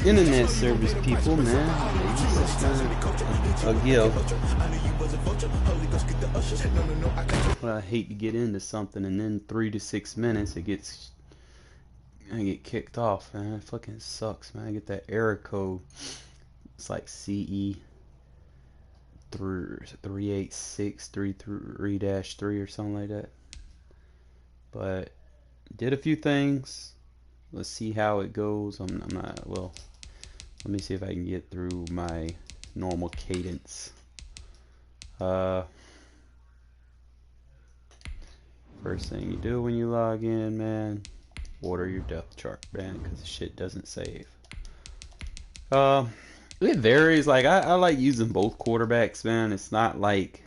Internet service people, man. A gift. Well, I hate to get into something and then 3 to 6 minutes I get kicked off, man. It fucking sucks, man. I get that error code. It's like CE 38633-3 or something like that. But did a few things. Let's see how it goes. I'm not, well, let me see if I can get through my normal cadence. First thing you do when you log in, man, order your depth chart, man, because the shit doesn't save. It varies. Like, I like using both quarterbacks, man. It's not like,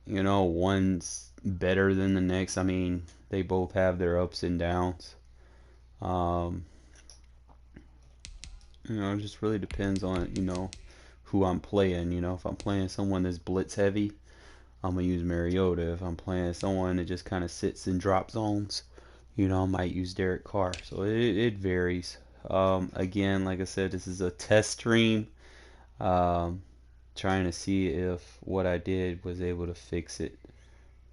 you know, one's better than the next. I mean, they both have their ups and downs. You know, it just really depends on, you know, who I'm playing. You know, if I'm playing someone that's blitz heavy, I'm gonna use Mariota. If I'm playing someone that just kind of sits in drop zones, you know, I might use Derek Carr. So it varies. Again, like I said, this is a test stream. Trying to see if what I did was able to fix it.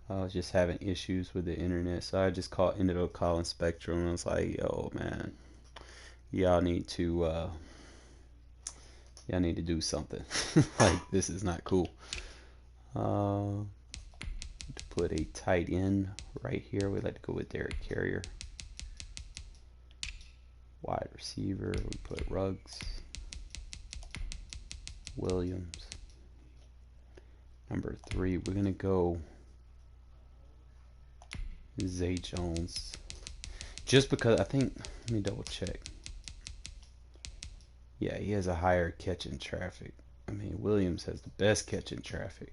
I was just having issues with the internet, so I just ended up calling Spectrum and I was like, yo, man, y'all need to do something. Like, this is not cool. To put a tight end right here, we like to go with Derek Carrier. Wide receiver, we put Ruggs. Williams. Number 3, we're gonna go Zay Jones. Just because I think, let me double check. Yeah, he has a higher catch in traffic. I mean, Williams has the best catch in traffic.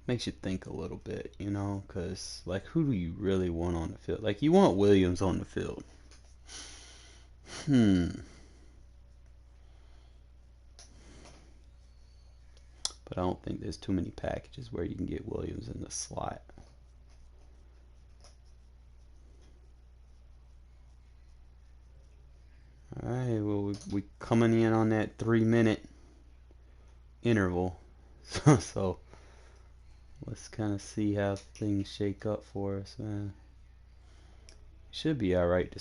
Makes you think a little bit, you know, because, like, who do you really want on the field? Like, you want Williams on the field. But I don't think there's too many packages where you can get Williams in the slot. Alright, well, we coming in on that 3-minute interval. So let's kind of see how things shake up for us, man. Should be alright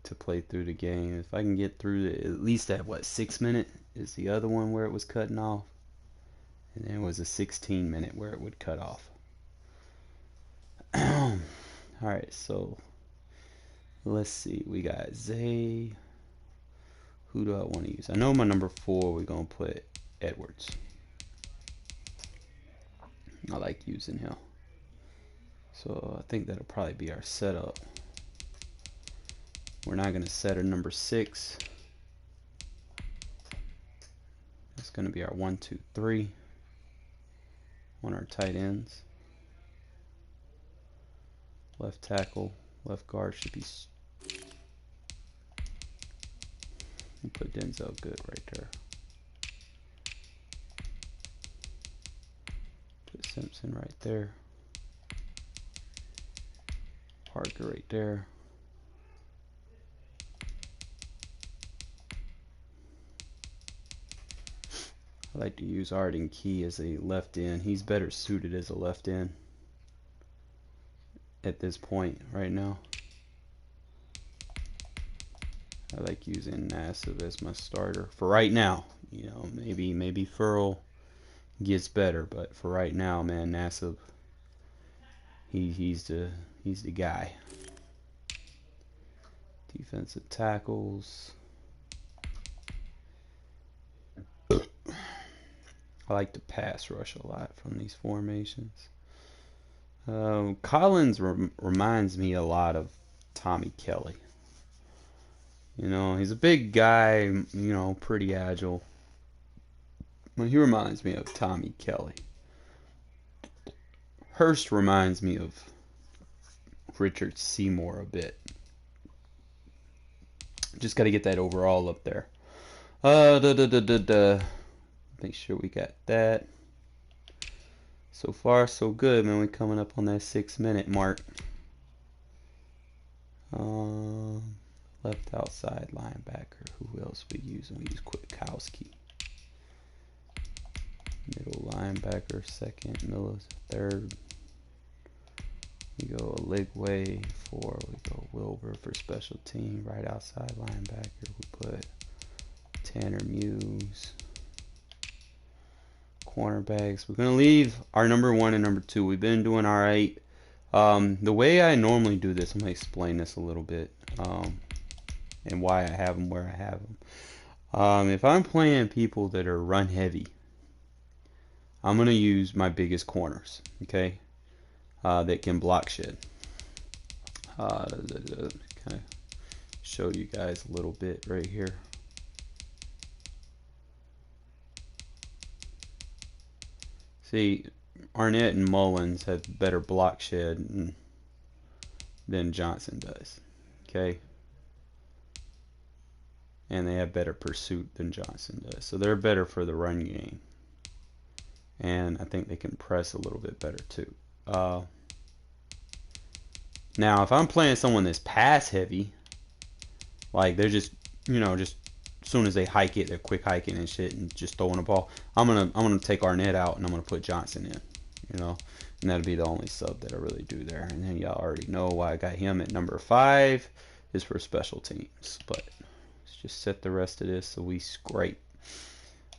to play through the game. If I can get through at least that, what, 6-minute is the other one where it was cutting off. And then it was a 16-minute where it would cut off. Alright, so let's see. We got Zay. Who do I want to use? I know my number 4, we're going to put Edwards. I like using him. So I think that'll probably be our setup. We're not going to set our number 6. That's going to be our 1, 2, 3 on our tight ends. Left tackle, left guard should be. We'll put Denzel Good right there. Put Simpson right there. Parker right there. I like to use Arden Key as a left end. He's better suited as a left end at this point right now. I like using Nassib as my starter for right now. You know, maybe Furl gets better, but for right now, man, Nassib, he's the guy. Defensive tackles. I like to pass rush a lot from these formations. Collins reminds me a lot of Tommy Kelly. You know, he's a big guy, you know, pretty agile. Well, he reminds me of Tommy Kelly. Hurst reminds me of Richard Seymour a bit. Just got to get that overall up there. Make sure we got that. So far, so good, man. We coming up on that 6-minute mark. Left outside linebacker. Who else we use? We use Kwiatkowski. Middle linebacker, second. Miller, third. We go Oligwe for. We go Wilbur for special team. Right outside linebacker. We put Tanner Muse. Cornerbacks. We're going to leave our number 1 and number 2. We've been doing all right. The way I normally do this, I'm going to explain this a little bit, and why I have them where I have them. If I'm playing people that are run heavy, I'm going to use my biggest corners, okay, that can block shit. Kind of show you guys a little bit right here. See, Arnett and Mullins have better block shed than Johnson does, okay? And they have better pursuit than Johnson does. So they're better for the run game. And I think they can press a little bit better too. Now, if I'm playing someone that's pass heavy, like they're just, just as soon as they hike it, they're quick hiking and shit and just throwing the ball, I'm gonna take Arnett out and I'm gonna put Johnson in, and that'll be the only sub that I really do there. And then y'all already know why I got him at number 5 is for special teams. But let's just set the rest of this so we scrape.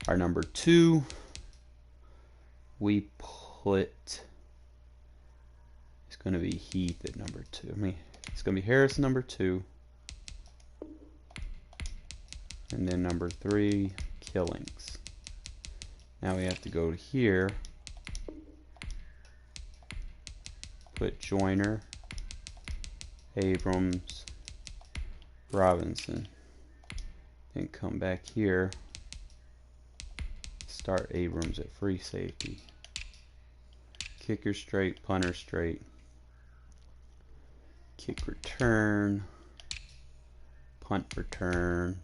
Our number 2, we put, it's gonna be Heath at number 2. It's gonna be Harris number 2. And then number 3, Killings. Now we have to go to here, put Joyner, Abrams, Robinson. Then come back here, start Abrams at free safety. Kicker straight, punter straight. Kick return, punt return.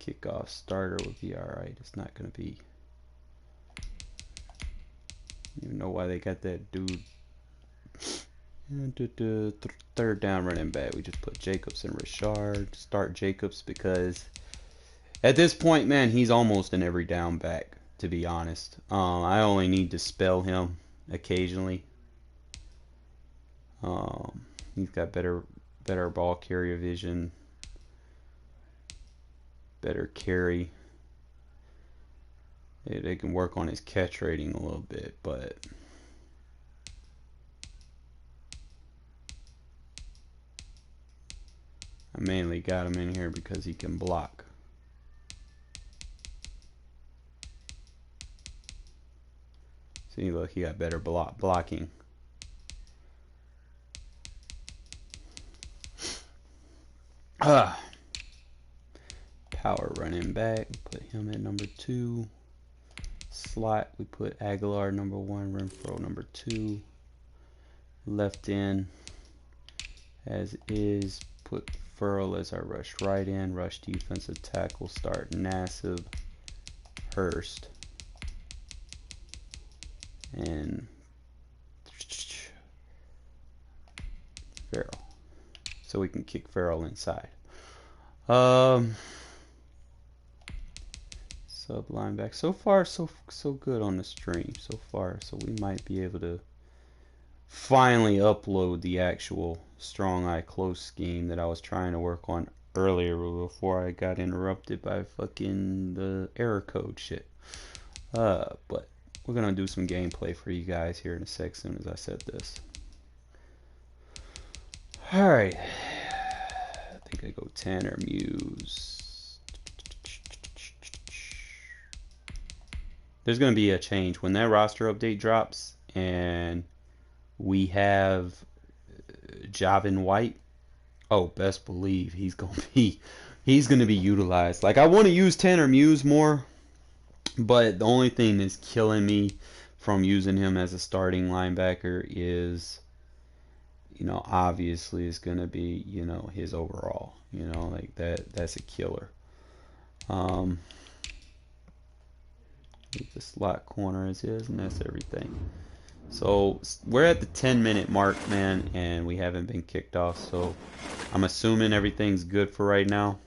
Kickoff starter would be alright. It's not going to be. You know why they got that dude. Third down running back. We just put Jacobs and Richard. Start Jacobs because at this point, man, he's almost an every down back, to be honest. I only need to spell him occasionally. He's got better ball carrier vision. Better carry. They can work on his catch rating a little bit, but I mainly got him in here because he can block. See, look, he got better blocking. Power running back, put him at number 2. Slot, we put Aguilar number 1, Renfro number 2. Left end, as is, put Furl as our rush right end. Rush defensive tackle, start Nassib, Hurst, and Farrell. So we can kick Farrell inside. Sub linebacker. So far, so good on the stream so far. So we might be able to finally upload the actual strong eye close scheme that I was trying to work on earlier before I got interrupted by fucking the error code shit. But we're gonna do some gameplay for you guys here in a sec, soon as I said this. All right. I think I go Tanner Muse. There's going to be a change when that roster update drops and we have Javin White. Oh, best believe he's going to be utilized. Like, I want to use Tanner Muse more, but the only thing that's killing me from using him as a starting linebacker is, obviously is going to be, his overall, like that's a killer. The slot corner is his, and that's everything. So we're at the 10-minute mark, man, and we haven't been kicked off. So I'm assuming everything's good for right now.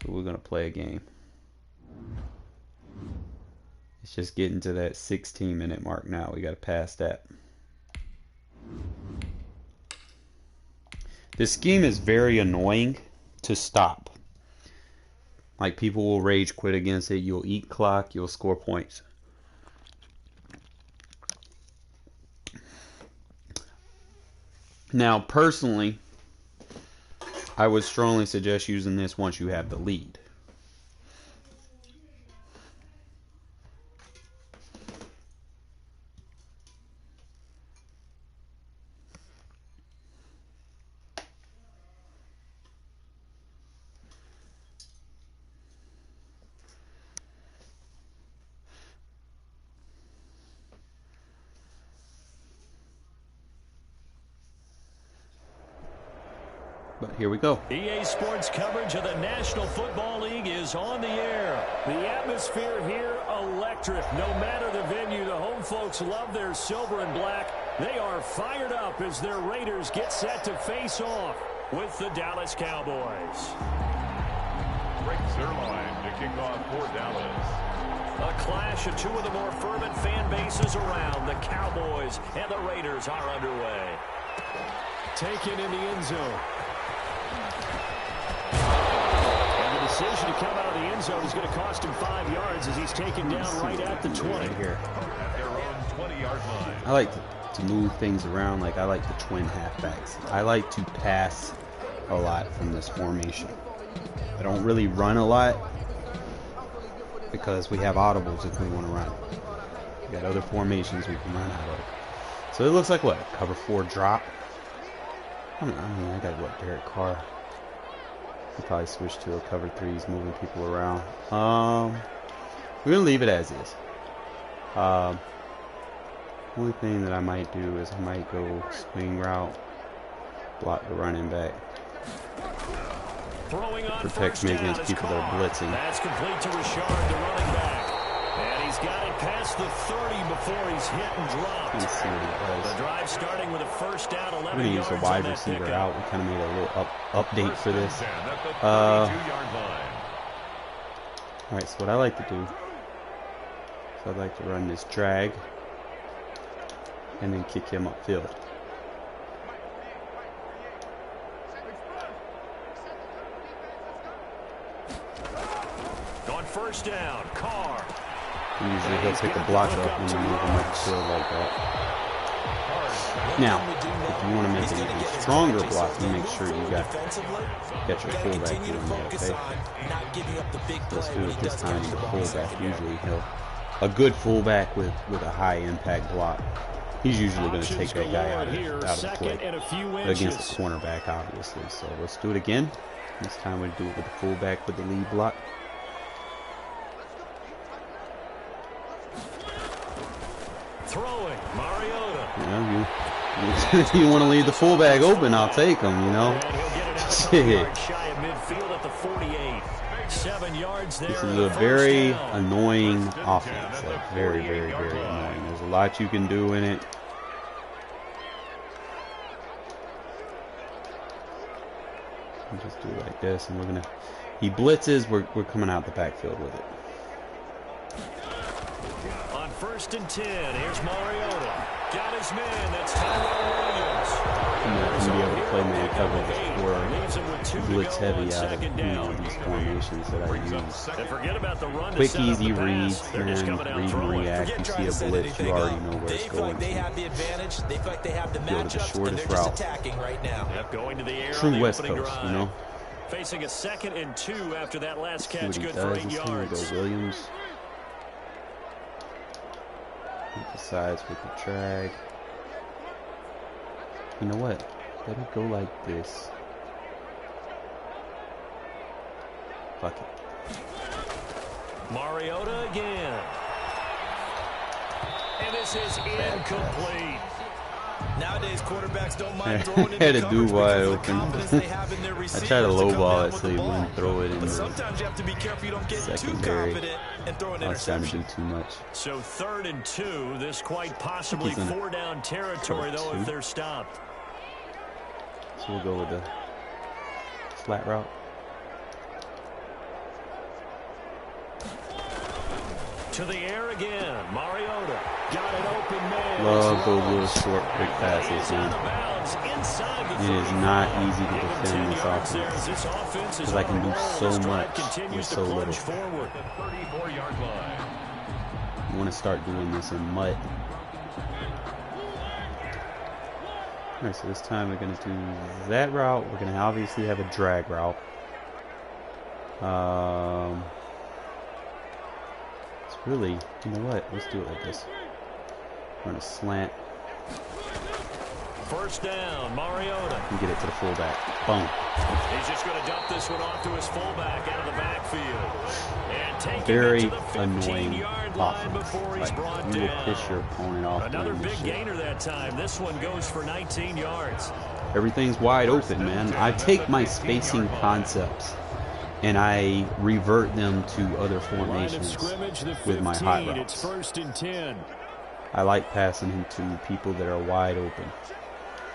So we're gonna play a game. It's just getting to that 16-minute mark now. We gotta pass that. This scheme is very annoying to stop. Like, people will rage quit against it. You'll eat clock, you'll score points. Now, personally, I would strongly suggest using this once you have the lead. But here we go. EA Sports coverage of the National Football League is on the air. The atmosphere here, electric. No matter the venue, the home folks love their silver and black. They are fired up as their Raiders get set to face off with the Dallas Cowboys. Rick Zerline to kick off for Dallas. A clash of two of the more fervent fan bases around. The Cowboys and the Raiders are underway. Taken in the end zone. And the decision to come out of the end zone is going to cost him 5 yards as he's taken down right at the 20. Here. At their own 20-yard line. I like to move things around. Like, I like the twin halfbacks. I like to pass a lot from this formation. I don't really run a lot because we have audibles if we want to run. We got other formations we can run out of. So it looks like what? Cover 4 drop. I mean, I got what? Derek Carr. He probably switched to a cover 3. He's moving people around. We're gonna leave it as is. Only thing that I might do is I might go swing route, block the running back, protect me against people that are blitzing. That's complete to Richard, the running back. And he's got it past the 30 before he's hit and dropped. Let's see what he does. The drive starting with a first down, 11 We're going to use the wide receiver out. We kind of made a little update for this. Alright, so what I like to do is I'd like to run this drag and then kick him upfield. On first down, Carr. Usually he'll pick a block up and then move him upfield like that. Now, if you want to make an even stronger block, you make sure you got your fullback doing that, okay? Let's do it this time with the fullback. Usually a good fullback with a high impact block, he's usually going to take that guy out of the play. But against the cornerback, obviously. So let's do it again. This time we do it with the fullback with the lead block. Throwing, Mariota. You know, you want to leave the fullback open, I'll take him, you know. Shit. Shy of midfield at the 48. 7 yards there. This is a very annoying offense. Like, very, very, very annoying. There's a lot you can do in it. We'll just do it like this, and we're gonna. He blitzes. We're coming out the backfield with it. On 1st and 10, here's Mariota. Got his man. That's Tyrell Williams. I'm not gonna be able to play man coverage or blitz heavy out of these formations that I use. And forget about the run. Quick, easy reads, man. Read and react. You see a blitz, you already know where it's going. They have the advantage. They feel like they have the Go to the matchups, and shortest they're just route. attacking right now. Yep, going to the air True on the West opening Coast, drive. you know. Facing a 2nd and 2 after that last See catch. what he Good does. for 8 This time we yards. go Williams. He decides with the drag. You know what? Let it go like this. Fuck it. Mariota again. And this is incomplete. Nowadays, quarterbacks don't mind throwing I had into a dude coverage wide because of the confidence open. they have in their I receivers tried to to come lowball down it with so the he ball. wouldn't throw it in But the sometimes you have to be careful you don't get too secondary. confident and throw an I was trying to interception. do too much. So 3rd and 2. This quite possibly He's gonna 4-down territory, though, if they're stopped. So we'll go with the flat route. To the air again. Mariota got an open man. Love those little short, quick He's passes, out man. of bounds inside the It is 35. not easy to Give him defend 10 this yards there offense as this offense is because I can on a do roll. so This drive much continues with to so little. plunge forward. The 34-yard line. I want to start doing this in mud. Alright, so this time we're going to do that route. We're going to obviously have a drag route. It's really, you know what? Let's do it like this. We're going to slant 1st down, Mariota. and get it to the fullback. Boom. He's just going to dump this one off to his fullback out of the backfield. And take Very him to the annoying 15-yard line offense. before he's Like, brought you will down. piss your opponent off. Another doing this big shit. gainer that time. This one goes for 19 yards. Everything's wide open, man. I take my spacing concepts and I revert them to other Line of formations scrimmage, the 15. with my hot It's routes. 1st and 10. I like passing him to people that are wide open.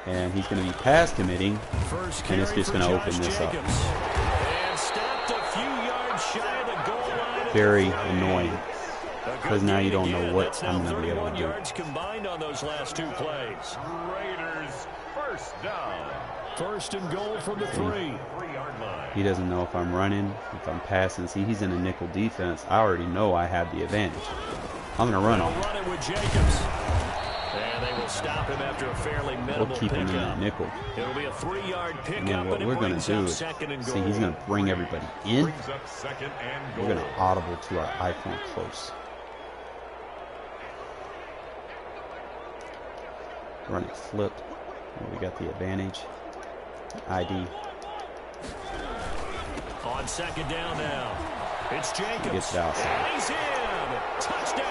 And he's going to be pass committing, First and it's carry just for going to Josh open this up. Jacobs. And stopped a few yards shy of the goal line. at Very the 3. annoying. A good 'Cause now you gain don't know again. what That's I'm now gonna be able to 31 do. yards combined on those last 2 plays. Raiders, 1st down. 1st and goal from the 3. 3-yard line. He doesn't know if I'm running, if I'm passing. See, he's in a nickel defense. I already know I have the advantage. I'm going to run They'll him. run it with Jacobs. And they will stop him after a fairly minimal We'll keep him in pickup. that nickel. It'll be a 3-yard pickup, And then what and we're it going brings to do up is, 2nd and goal. see, he's going to bring everybody in. Brings up 2nd and goal. We're going to audible to our iPhone close. Run it flipped. We got the advantage. ID. On 2nd down now. It's Jacobs. He gets it outside. And he's in. Touchdown.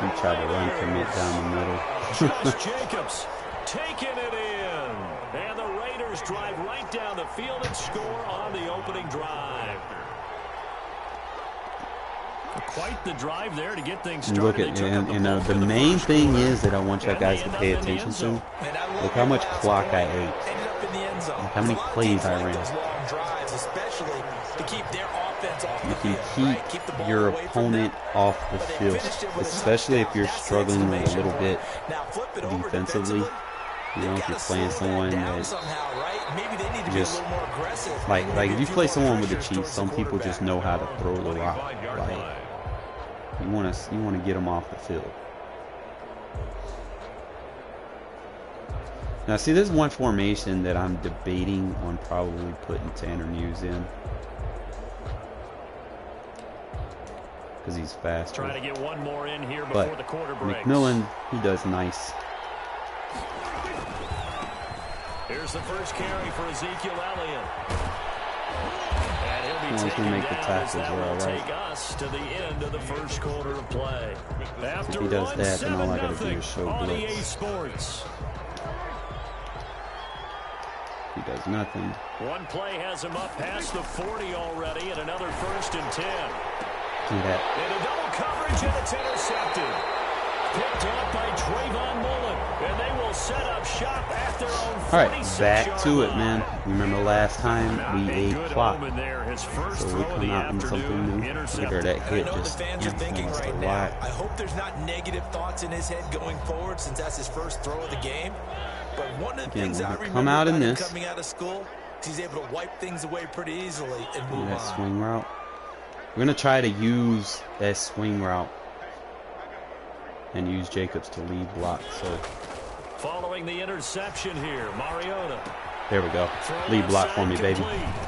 He tried to run commit down the middle. Josh Jacobs taking it in. And the Raiders drive right down the field and score on the opening drive. Quite the drive there to get things started. Look at, the main thing is that I want you guys to pay attention to. Look how much clock I ate. Look how many plays I ran. You can keep your opponent off the field, especially if you're struggling with a little bit defensively. You know, if you're playing someone that just like if you play someone with the Chiefs, some people just know how to throw the rock. Like you want to get them off the field. Now, see, there's one formation that I'm debating on probably putting Tanner Muse in. Because he's faster. Trying to get one more in here before But the quarter breaks. McMillan, he does nice. Here's the first carry for Ezekiel Elliott. And he'll be He's taken gonna make the down as tackles that there, will all right. take us to the end of the first quarter of play. After If he does one, that, then all I gotta do 7-0 is show on blitz. EA Sports. He does nothing. One play has him up past the 40 already, and another 1st and 10. Do that. Into double coverage, and it's intercepted. Picked up by Trayvon Mullen, and they will set up shop at their own 46-yard All right, back to it, man. Remember last time we A ate good clock, omen there. His first so we throw of come the out in something afternoon, new. Look intercepted. at that I hit, know the just fans are thinking influenced right a now, lot. I hope there's not negative thoughts in his head going forward since that's his first throw of the game. But one of the Again, things we're I gonna remember come out in about him this. coming out of school, he's able to wipe things away pretty easily and move That on. swing route. We're gonna try to use that swing route and use Jacobs to lead block. So Following the interception here, Mariota. there we go. Lead block for me, baby.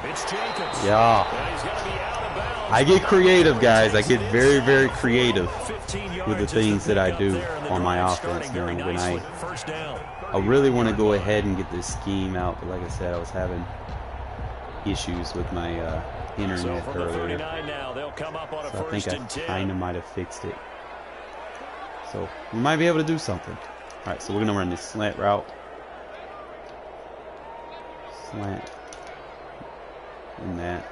It's Jacobs. Yeah. And he's gonna be out of bounds. I get creative, guys. I get very, very creative 15 with the yards is things that I pickup do there, and the on my drive offense, starting man. very When I nicely. First down. really want to go ahead and get this scheme out, but like I said, I was having issues with my So internet from the earlier. 39 now, they'll come up on a So I think first I and 10. kind of might have fixed it. So we might be able to do something. All right, so we're gonna run this slant route. slant in that.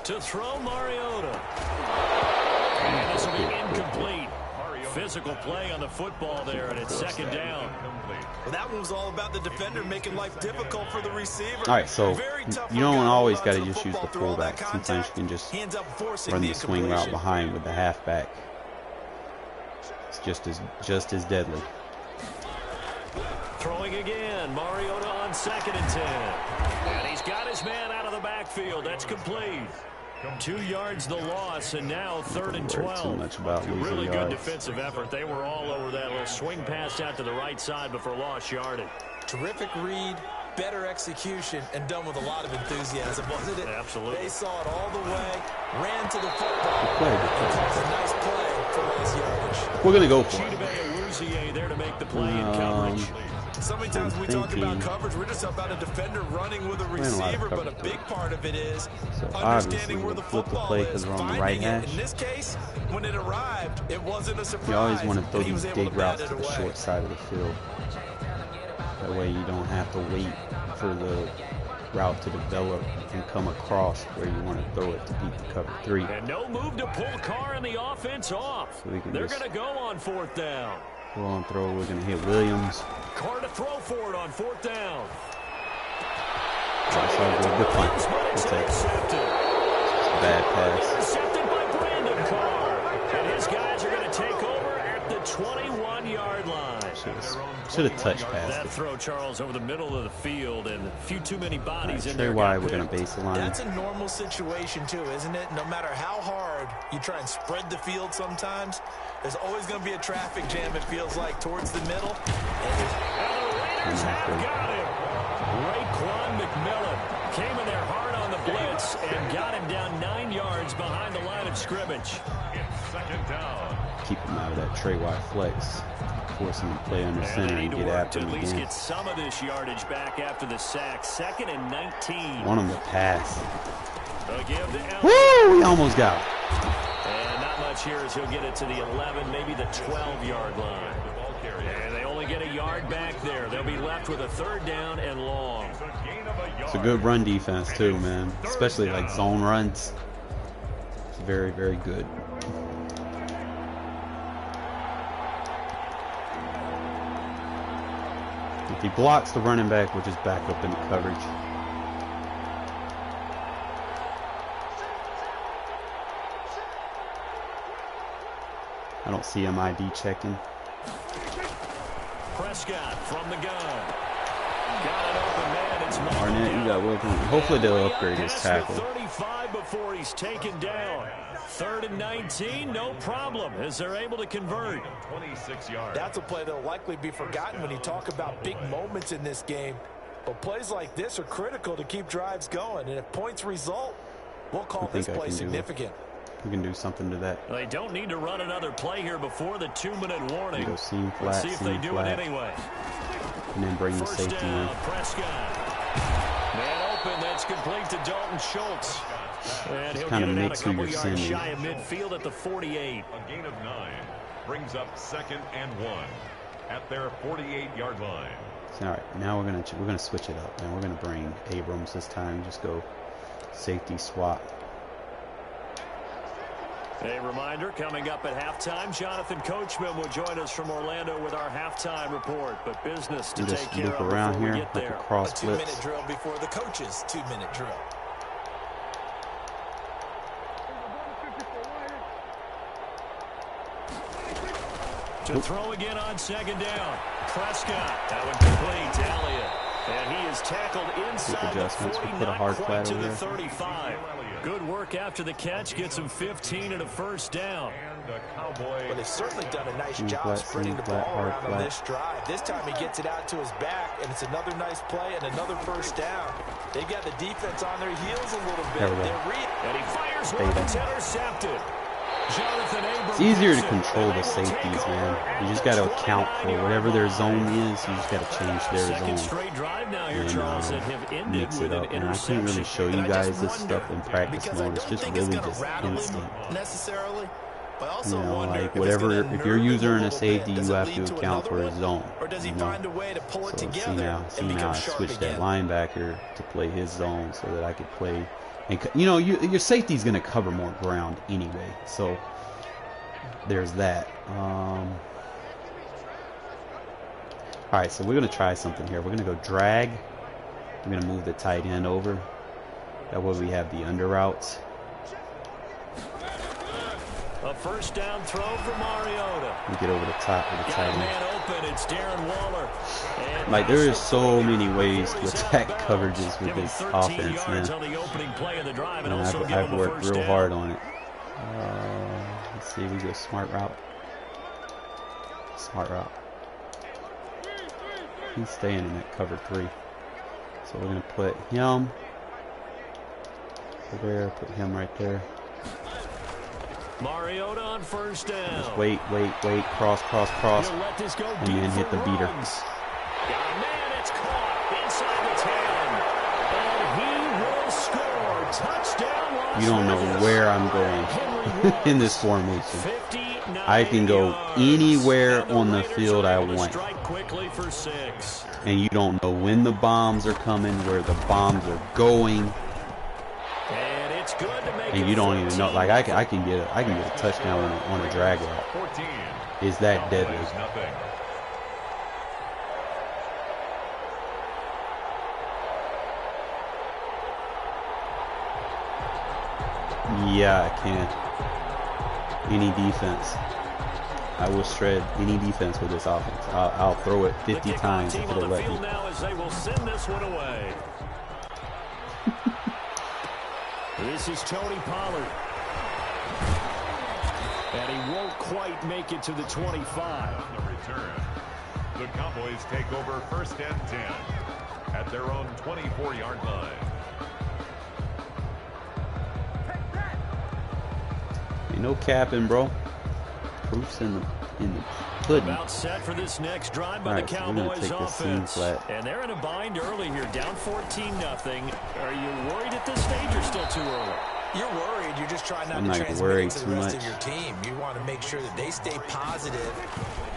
To throw, Mariota. And this will be incomplete. Physical play on the football there, and it's second down. Well, that one was all about the defender making life difficult for the receiver. All right, so you don't always got to just use the fullback. Sometimes you can just run the swing route behind with the halfback. It's just as deadly. Throwing again, Mariota on 2nd and 10. And he's got his man out of the backfield. That's complete. 2 yards the loss, and now 3rd and 12. Too much about losing really yards. good defensive effort. They were all over that little swing pass out to the right side before lost yardage. Terrific read, better execution, and done with a lot of enthusiasm, wasn't it? Absolutely. They saw it all the way, ran to the football, Good and caused a nice play for last yardage. We're gonna go for it. Chidobe there to make the play in coverage. So many times when we talk about coverage, we're just about a defender running with a receiver, but a big part of it is understanding where the football is, finding it. In this case, when it arrived, it wasn't a surprise. You always want to throw these dig routes to the short side of the field. That way you don't have to wait for the route to develop and come across where you want to throw it to beat the cover 3. And no move to pull Carr and the offense off. So they're going to go on 4th down. Go on throw. We're going to hit Williams. Carr to throw for it on 4th down. That's all good. Good punt. We'll take it. It's a bad pass. Intercepted by Brandon Carr. And his guys are going to take over at the 21-yard line. Should have touched past That it. throw, Charles, over the middle of the field, and a few too many bodies in Trey there. White, we're going to base the line. That's a normal situation, too, isn't it? No matter how hard you try and spread the field sometimes, there's always going to be a traffic jam, it feels like, towards the middle. And the Raiders have got him. Raekwon McMillan came in there hard on the blitz and got him down 9 yards behind the line of scrimmage. It's 2nd down. Keep him out of that Trey White flex. Force him to play under center and get after him at least again. get some of this yardage back after the sack. 2nd and 19. Want him to pass. They'll give to Elliott. Woo! He almost got it. And not much here as he'll get it to the 11, maybe the 12-yard line. And they only get a yard back there. They'll be left with a 3rd down and long. It's a good run defense too, man. Especially like zone runs. It's very, very good. If he blocks the running back, we'll just back up into coverage. I don't see him ID checking. Prescott from the gun. Got an open man. It's Arnett, you got welcome. Hopefully they'll upgrade his tackle. 35 before he's taken down. 3rd and 19, no problem, as they're able to convert. 26 yards. That's a play that'll likely be forgotten when you talk about big moments in this game. But plays like this are critical to keep drives going. And if points result, we'll call this play significant. We can do something to that. They don't need to run another play here before the 2-minute warning. Go seam flat, Let's see if they do it anyway. And then bring the 1st safety down, in. Prescott. Man open, that's complete to Dalton Schultz. And he'll Kind get of it out mix a who couple you're yards sending. shy of midfield at the 48. A gain of 9 brings up 2nd and 1 at their 48-yard line. All right, now we're gonna switch it up, and we're gonna bring Abrams this time. Just go safety swap. A reminder, coming up at halftime, Jonathan Coachman will join us from Orlando with our halftime report. But business to Just take care loop of around before here, we get like there. a cross A blitz. 2-minute drill before the coach's 2-minute drill. To throw again on 2nd down. Prescott. That one complete to Elliott. And he is tackled inside the 40, Put a hard not flat quite to over the there. 35. Good work after the catch. Gets him 15 and a 1st down. And a Cowboy. But they've certainly done a nice Seam job flat, spreading seam the flat, ball hard around on flat. this drive. This time he gets it out to his back, and it's another nice play and another 1st down. They've got the defense on their heels a little bit. There we go. And he fires one that's intercepted. Jonathan Abrams. It's easier to control the safeties, man. You just got to account for whatever their zone is. You just got to change their Second zone straight drive now here, and Charles, that have ended mix with it an up. And I interception. can't really show you guys this stuff in practice mode. It's just really just instinct. Necessarily, You know, like whatever, if you're using a safety, you have to account for his zone. You know? So see now I switched that linebacker to play his zone so that I could play. And you know, your safety's going to cover more ground anyway. So there's that. All right, so we're going to try something here. We're going to go drag. We're going to move the tight end over. That way we have the under routes. A first down throw for Mariota. We get over the top with the tight end. Man open, it's Darren Waller. And like there is so many ways to attack coverages with this offense, man. And I've worked real hard on it. Let's see, we go smart route. Smart route. He's staying in that cover 3. So we're gonna put him over there, put him right there. Mariota on first down. Just wait, cross, and then hit the beater. Man, it's caught inside the 10. And he will score. Touchdown. You don't know where I'm going in this formation. I can go anywhere on the field I want. And you don't know when the bombs are coming, where the bombs are going. And you don't even know. Like I can get a touchdown on a drag route. Is that deadly? Yeah, I can. Any defense. I will shred any defense with this offense. I'll throw it 50 times if it'll let me. This is Tony Pollard. And he won't quite make it to the 25. The return. The Cowboys take over first and 10 at their own 24-yard line. Ain't no capping, bro. Proof's in the pudding. About set for this next drive by the Cowboys offense. And they're in a bind early here, down 14-0. Are you worried at this stage or still too early? You're worried. You're just trying not to transmit it to the rest of your team. You want to make sure that they stay positive.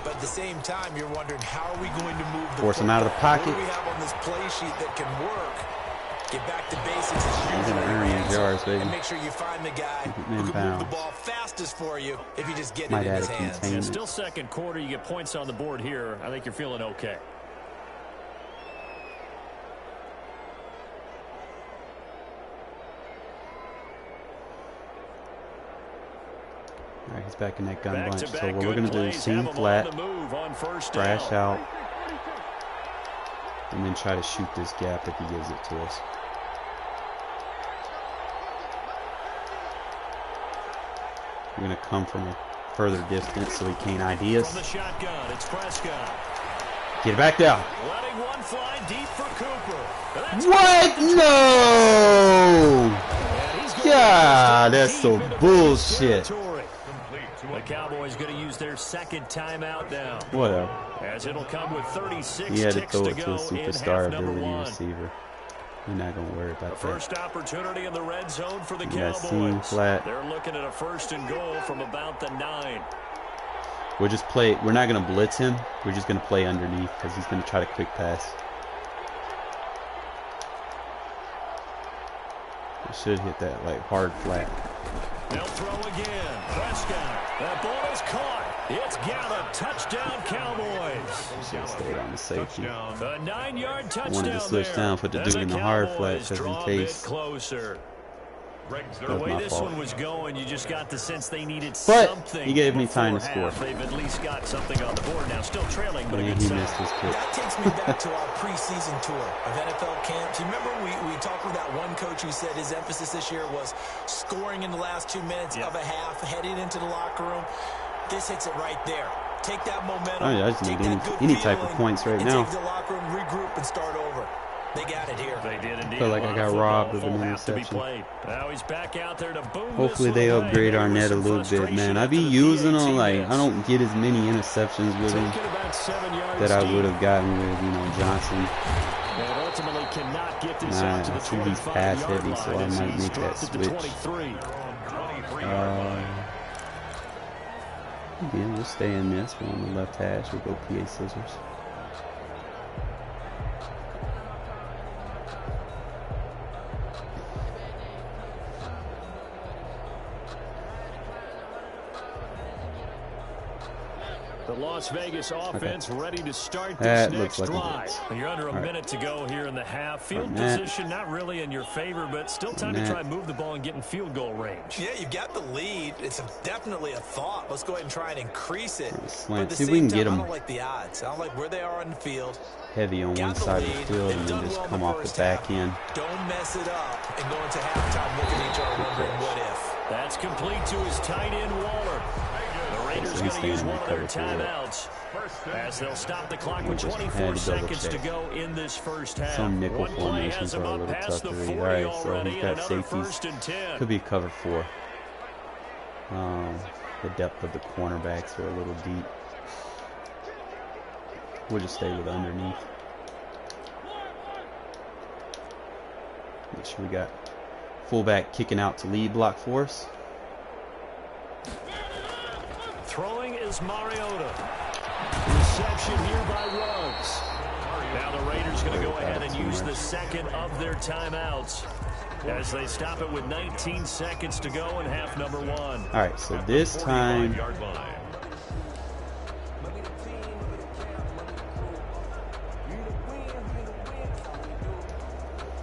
But at the same time, you're wondering, how are we going to move the force them out of the pocket. What do we have on this play sheet that can work? Get back to basics and make sure you find the guy who can move the ball fastest for you if you just get it in his hands. Yeah, still second quarter, you get points on the board here. I think you're feeling okay. All right, he's back in that gun bunch. So what we're going to do is seam flat, crash out, and then try to shoot this gap if he gives it to us. We're going to come from a further distance so he can't ID us. Get it back down. What? No! God, that's so bullshit. The Cowboys going to use their second timeout now. Whatever. As it'll come with 36 he had to ticks throw to it to go a superstar ability receiver. We're not going to worry about that. First opportunity in the red zone for the Cowboys. Flat. They're looking at a first and goal from about the 9. We'll just play. We're not going to blitz him. We're just going to play underneath because he's going to try to quick pass. It should hit that like hard flat. They'll throw again. Prescott. That ball is caught. It's Gallup. Touchdown, Cowboys. Should have stayed on the safety. A 9-yard touchdown. Wanted to switch down, put the dude in the hard flat just in case. Closer. The way this one was going, you just got the sense they needed something. But he gave me time to score. They've at least got something on the board now. Still trailing, but he missed his kick. That takes me back to our preseason tour of NFL camps. You remember we talked with that one coach who said his emphasis this year was scoring in the last 2 minutes of a half, heading into the locker room. This hits it right there. Take that momentum. I just need any type of points right now. Take the locker room, regroup, and start over. They got it here. They did indeed. I feel like I got robbed of an interception. Now he's back out there to boom. Hopefully they upgrade our net a little bit, man. I be using them like I don't get as many interceptions with him that I would have gotten with, you know, Johnson. Nah, I think he's pass heavy, so I might make that switch. Again, we'll stay in this. We're on the left hash. We'll go PA scissors. The Las Vegas offense ready to start this next drive. You're under a minute to go here in the half. Field position not really in your favor, but still time to try and move the ball and get in field goal range. Yeah, you've got the lead. It's definitely a thought. Let's go ahead and try and increase it. But at the same time, I don't like the odds. I don't like where they are on the field. Heavy on one side of the field and then just come off the back end. Don't mess it up and go into halftime looking at each other wondering what if. That's complete to his tight end, Waller. The Raiders going to use one of their timeouts as they'll stop the clock with 24 seconds to go in this first half. Some nickel formations are a little tough to read. Alright, so we've got safeties. Could be cover 4. The depth of the cornerbacks are a little deep. We'll just stay with underneath. Make sure we got fullback kicking out to lead block for us. Throwing is Mariota. Reception here by Ruggs. Now the Raiders going to go ahead and use the second of their timeouts as they stop it with 19 seconds to go in half number 1. All right, so this time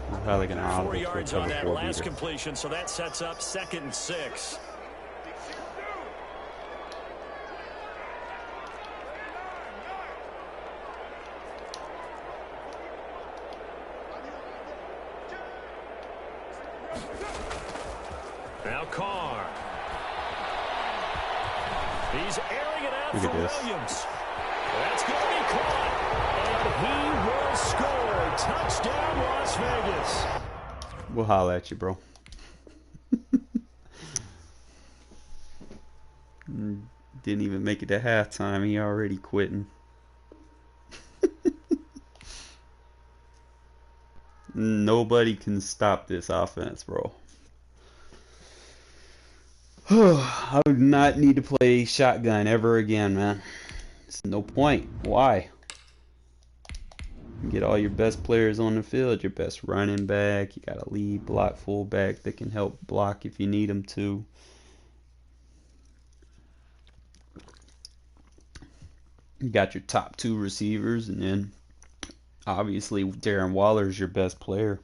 we're probably going to 4 yards on that last completion, so that sets up 2nd and 6. Now Carr. He's airing it out for Williams. That's going to be caught. And he will score. Touchdown, Las Vegas. We'll holler at you, bro. Didn't even make it to halftime. He already quitting. Nobody can stop this offense, bro. I would not need to play shotgun ever again, man. There's no point. Why? Get all your best players on the field. Your best running back. You got a lead block fullback that can help block if you need them to. You got your top 2 receivers, and then obviously Darren Waller is your best player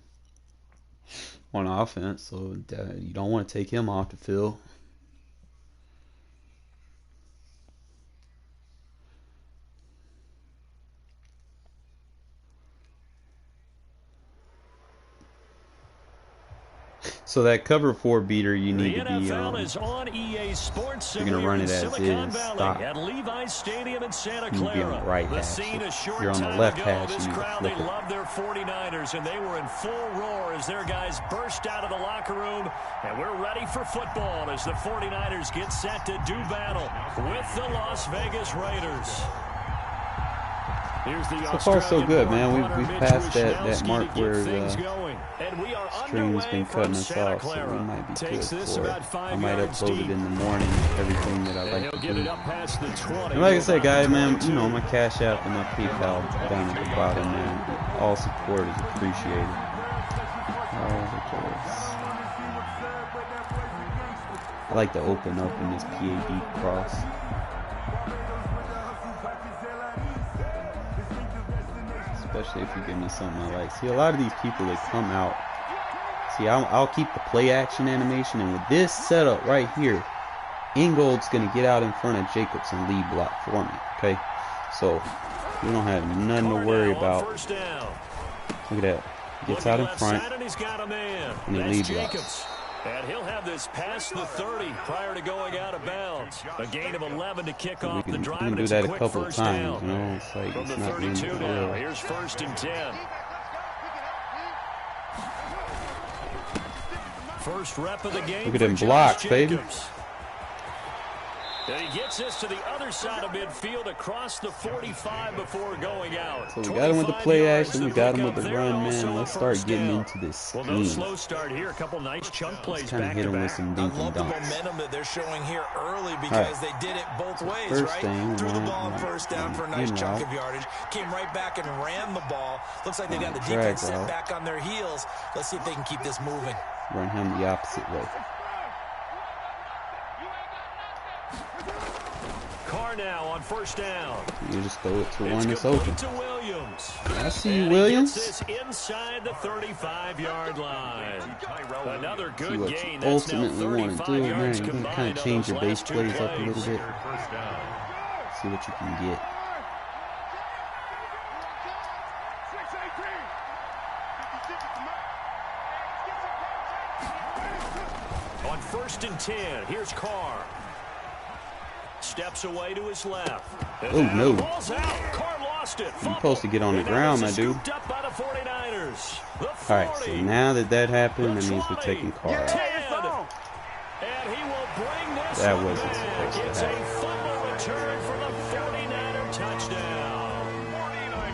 on offense, so you don't want to take him off the field. So that cover 4 beater, you need to be on EA Sports. You're gonna run it as is. Stop. At Levi's Stadium in Santa You need to be on the right hash. If you're on the left hash, you need to flip it. Love their 49ers, and they were in full roar as their guys burst out of the locker room. And we're ready for football as the 49ers get set to do battle with the Las Vegas Raiders. So far, so good, man. We've passed that mark where the stream's been cutting us off, so we might be good for it. I might upload it in the morning, everything that I like to do. And like I said, guys, man, you know, my Cash App and my PayPal down at the bottom, man. All support is appreciated. I like to open up in this PAD cross. Especially if you give me something I like. See, a lot of these people that come out. See, I'll keep the play action animation, and with this setup right here, Ingold's gonna get out in front of Jacobs and lead block for me. Okay, so we don't have nothing to worry about. Look at that. Gets out in front, and he lead blocks. And he'll have this past the 30 prior to going out of bounds. A gain of 11 to kick off the drive. We can do that a couple of times, you know. It's like it's not really now. Here's 1st and 10. First rep of the game. Look at them blocks, baby. And he gets this to the other side of midfield across the 45 before going out. So we got him with the play action, we got him with the run, man. Let's start getting into this scheme. Well, no slow start here. A couple nice chunk plays kind of hit him with some dink and dunks. The momentum that they're showing here early because they did it both ways, first right? thing, Threw the ball on first down for a nice chunk of yardage. Came right back and ran the ball. Looks like they got the defense set back on their heels. Let's see if they can keep this moving. Run him the opposite way. Carr now on first down. You just throw it to one that's open. To Williams. I see you, Williams. This inside the 35-yard line. Another good what gain. You ultimately want to do, man. You can kind of change your base plays up a little bit. See what you can get. On 1st and 10, here's Carr. Steps away to his left. Oh, no. Ball's out. Carr lost it. You're supposed to get on the ground, my dude. Up by the 49ers. The 40. Alright, so now that happened, that means we're taking Carr out. And he will bring this that wasn't supposed to it's happen. a fumble return for the 49er touchdown. 49ers.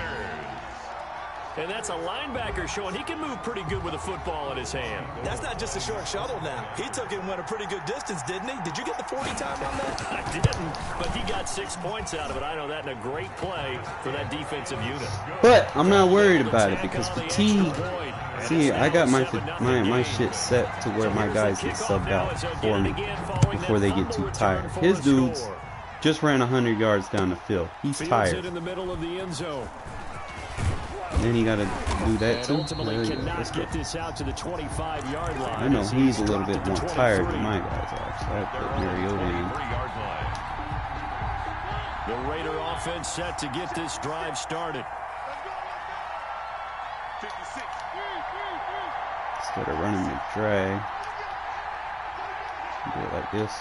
And that's a linebacker showing he can move pretty good with a football in his hand. That's not just a short shuttle now. He took it and went a pretty good distance, didn't he? Did you get the 40 time on that? I didn't, but he got 6 points out of it. I know that in a great play for that defensive unit. But I'm not worried about it because fatigue. See, I got my shit set to where my guys get subbed out for me before they get too tired. His dudes just ran 100 yards down the field. He's tired. In the middle of the end zone. And then you got to do that too. Let's get this out to the 25-yard line. I know he's a little bit more tired than my guys are, so I put Mariota in. The Raider offense set to get this drive started. Instead of running the drag, do it like this.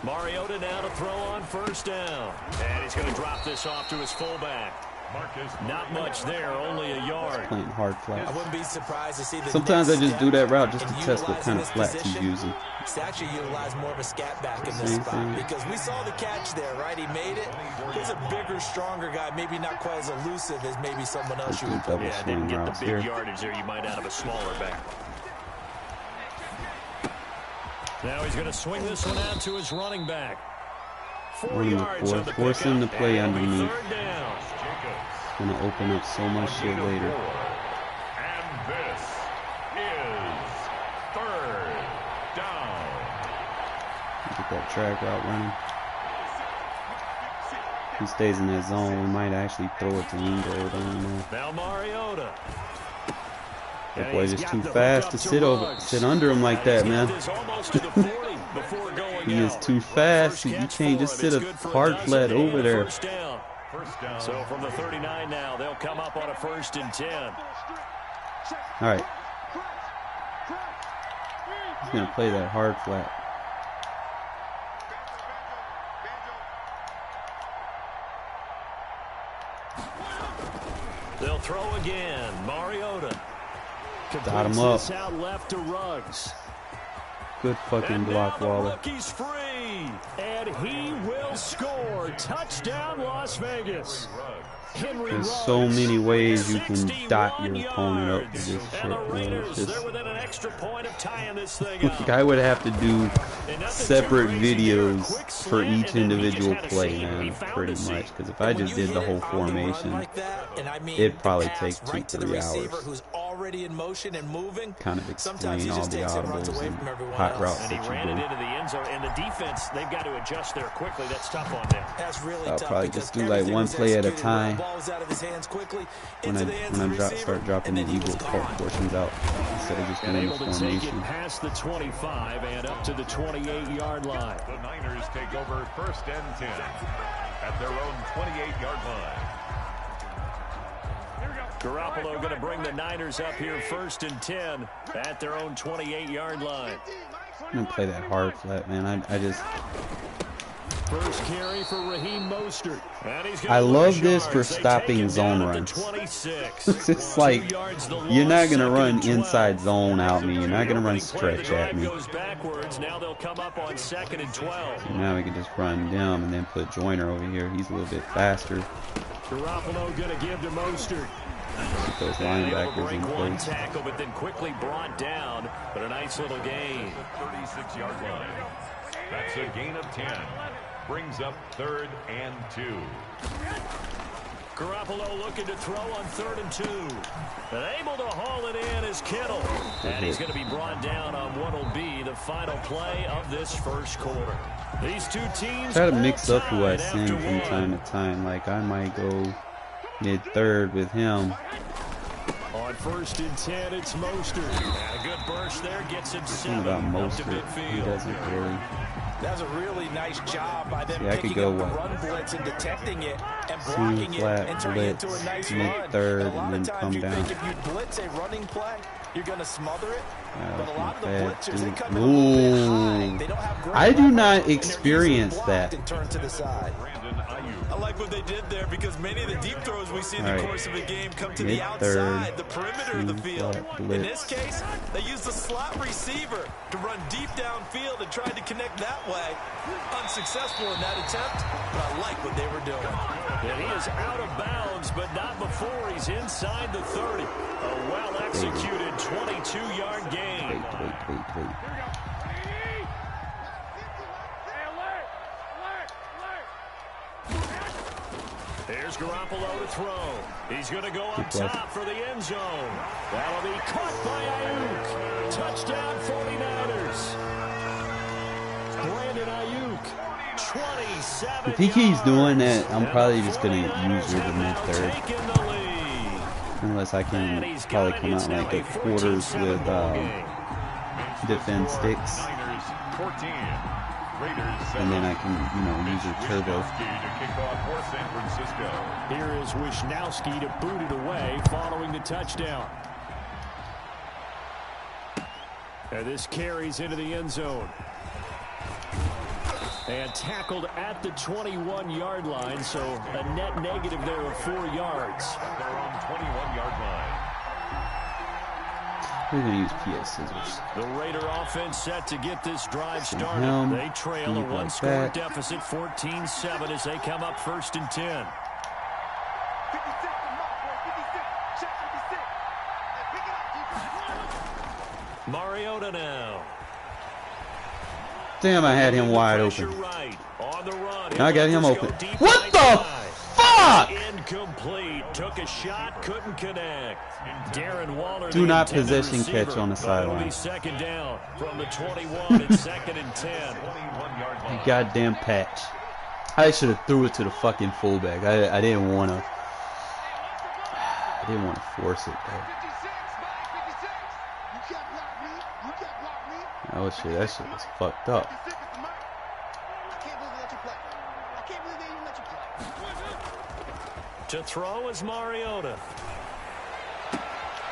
Mariota now to throw on first down. And he's going to drop this off to his fullback. Not much there, only a yard. Playing hard flats. I wouldn't be surprised to see the sometimes I just do that route just to test what kind of flats he's using. He's actually utilized more of a scat back in this spot because we saw the catch there, right? He made it. He's a bigger, stronger guy, maybe not quite as elusive as maybe someone else you would put. Yeah, didn't get the big yardage there you might out of a smaller back. Now he's going to swing this one out to his running back. 4 yards on the force him to play underneath. Third down. It's going to open up so much shit later. And this is third down. Get that track route running. If he stays in that zone, we might actually throw it to Ingo. I don't know. Now Mariota. That boy's just too fast to sit under him like that, man. He is too fast. You can't just sit a hard flat over there. So from the 39 now, they'll come up on a 1st and 10. All right. He's going to play that hard flat. They'll throw again. Mariota. Dot him up. Out left to Ruggs. Good fucking block, Waller. He's free, and he will score. Touchdown, Las Vegas. There's so many ways you can dot your opponent up with this shit, man. I would have to do separate videos for each individual play, man, pretty much. Because if I just did the whole formation, it'd probably take 2-3 hours. In motion and moving, kind of explain all the audibles and hot routes that you do. Ran it into the end zone, and the defense, they've got to adjust there quickly. That's tough on them. That's really I'll tough probably just do like one play at a time when I start dropping the Eagles portions out instead of just doing the formation. Past the 25 and up to the 28-yard line. The Niners take over 1st and 10 at their own 28-yard line. Garoppolo going to bring the Niners up here 1st and 10 at their own 28-yard line. I'm going to play that hard flat, man. First carry for Raheem Mostert. I love this for stopping zone runs. It's just like, you're not going to run inside zone at me. You're not going to run stretch at me. Now they'll come up on 2nd and 12. So now we can just run down and then put Joyner over here. He's a little bit faster. Garoppolo going to give to Mostert. Those linebackers in place. Tackle, but then quickly brought down. But a nice little gain. 36-yard line. That's a gain of 10. Brings up 3rd and 2. Garoppolo looking to throw on 3rd and 2. And able to haul it in is Kittle. And he's going to be brought down on what will be the final play of this first quarter. These two teams try to mix up who I send from time to time. Like, I might go mid-third with him. On 1st and 10, it's Mostert. And a good burst there gets him 7 about Mostert. He doesn't really. That's a really nice job by them picking up the run blitz and detecting it and blocking it and turning it into a nice run. Third, a lot and of then times come you down. think if you blitz a running play, you're going to smother it. But a lot of the blitzers, they come in a little bit high. They don't have great I do not leverage, experience that. And turn to the side. I like what they did there because many of the deep throws we see in the course of a game come to the outside, the perimeter of the field. In this case, they used the slot receiver to run deep downfield and tried to connect that way. Unsuccessful in that attempt, but I like what they were doing. And he is out of bounds, but not before he's inside the 30. A well-executed 22-yard gain. Wait. Here's Garoppolo to throw. He's going to go up top for the end zone. That'll be caught by Ayuk. Touchdown 49ers. Brandon Ayuk, 27 If he keeps doing that, I'm probably just going to use her the mid-third. Unless I can probably come out like the quarters with defense sticks. And then I can, use a turbo. Here is Wisnowski to boot it away following the touchdown. And this carries into the end zone. And tackled at the 21-yard line, so a net negative there of 4 yards. They're on 21-yard line. We're going to use PA scissors. The Raider offense set to get this drive started. They trail a one-score deficit, 14-7, as they come up 1st and 10. Mariota now. Damn, I had him wide open. Right. On the run. Now I got him open. What the fuck? Incomplete. Took a shot, couldn't connect. Darren Waller. Do not possession catch on the sideline. Second down from the 21 and 2nd and 10. You goddamn patch. I should have threw it to the fucking fullback. I didn't want to. I didn't want to force it though. Oh shit, that shit was fucked up. To throw is Mariota.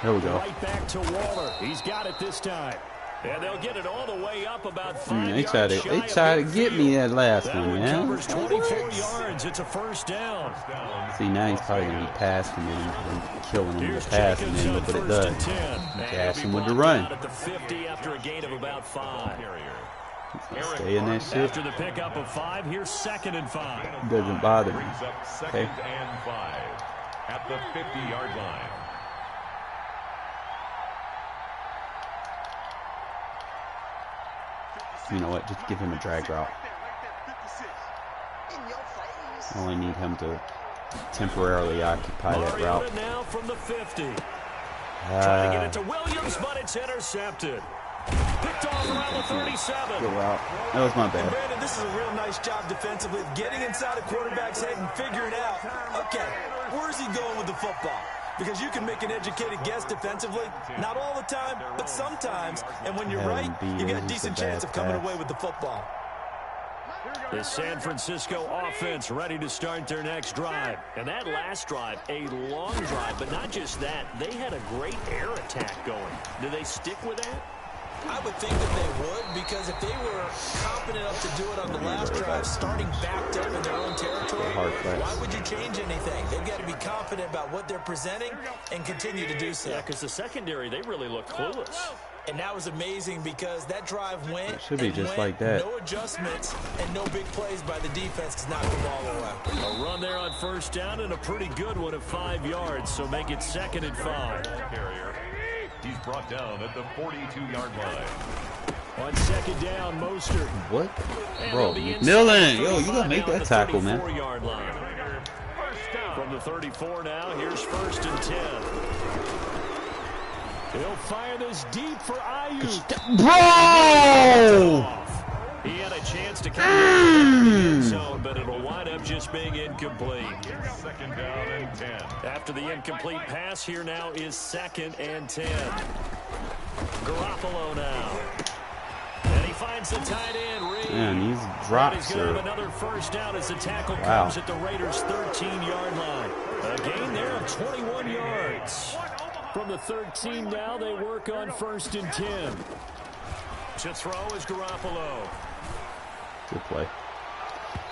There we go. Right back to Waller. He's got it this time. And they'll get it all the way up about 5 They tried to get me that last one, yeah. 24 yards. It's a first down. See, now he's probably going to be passing him and killing him with passing him. Look what it does. Gash him with the run. At the 50 after a gain of about 5. Stay in that shit. After the pickup of 5, here's 2nd and 5. Doesn't bother me. Okay. 2nd and 5 at the 50-yard line. You know what? Just give him a drag route. I only need him to temporarily occupy that route. Now from the 50. Trying to get it to Williams, but it's intercepted. Picked off around the 37. Good route. That was my bad. Brandon, this is a real nice job defensively, getting inside a quarterback's head and figuring out, okay, where's he going with the football? Because you can make an educated guess defensively, not all the time, but sometimes. And when you're right, you got a decent chance of coming away with the football. The San Francisco offense ready to start their next drive. And that last drive, a long drive, but not just that. They had a great air attack going. Do they stick with that? I would think that they would, because if they were confident enough to do it on the last drive, starting backed up in their own territory, why would you change anything? They've got to be confident about what they're presenting and continue to do so. Yeah, because the secondary, they really look clueless. And that was amazing because that drive went. It should be just like that. No adjustments and no big plays by the defense to knock the ball away. A run there on first down and a pretty good one at 5 yards, so make it 2nd and 5. Carrier. He's brought down at the 42-yard line. On 2nd down, Mostert. What? Bro, McMillan. Yo, you got to make that tackle, man. Line. From the 34 now, here's 1st and 10. He'll fire this deep for Ayuk. Bro! He had a chance to come in the end zone, but it'll wind up just being incomplete. 2nd down and 10. After the incomplete pass, here now is 2nd and 10. Garoppolo now. And he finds the tight end, Reed. Man, these drops He's going to are... have another first down as the tackle comes at the Raiders' 13-yard line. A gain there of 21 yards. From the 13 now, they work on 1st and 10. To throw is Garoppolo. Good play.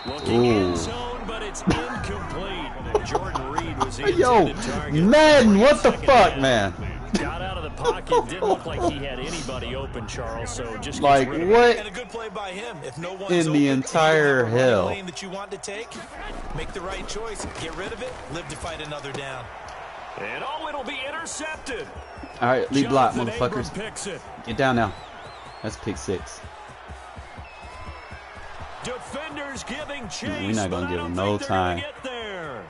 Looking end zone, but it's incomplete. Jordan Reed was the intended target. Madden, what the fuck, man? Got out of the pocket. Didn't look like he had anybody open, Charles. So just like what? And a good play by him. If no one's in the entire hell lane that you want to take, make the right choice. Get rid of it. Live to fight another down. And it'll be intercepted. All right, lead block, Jonathan motherfuckers. Abram picks it. Get down now. That's pick 6. Defenders giving chase. We're not gonna give them no time. Get there.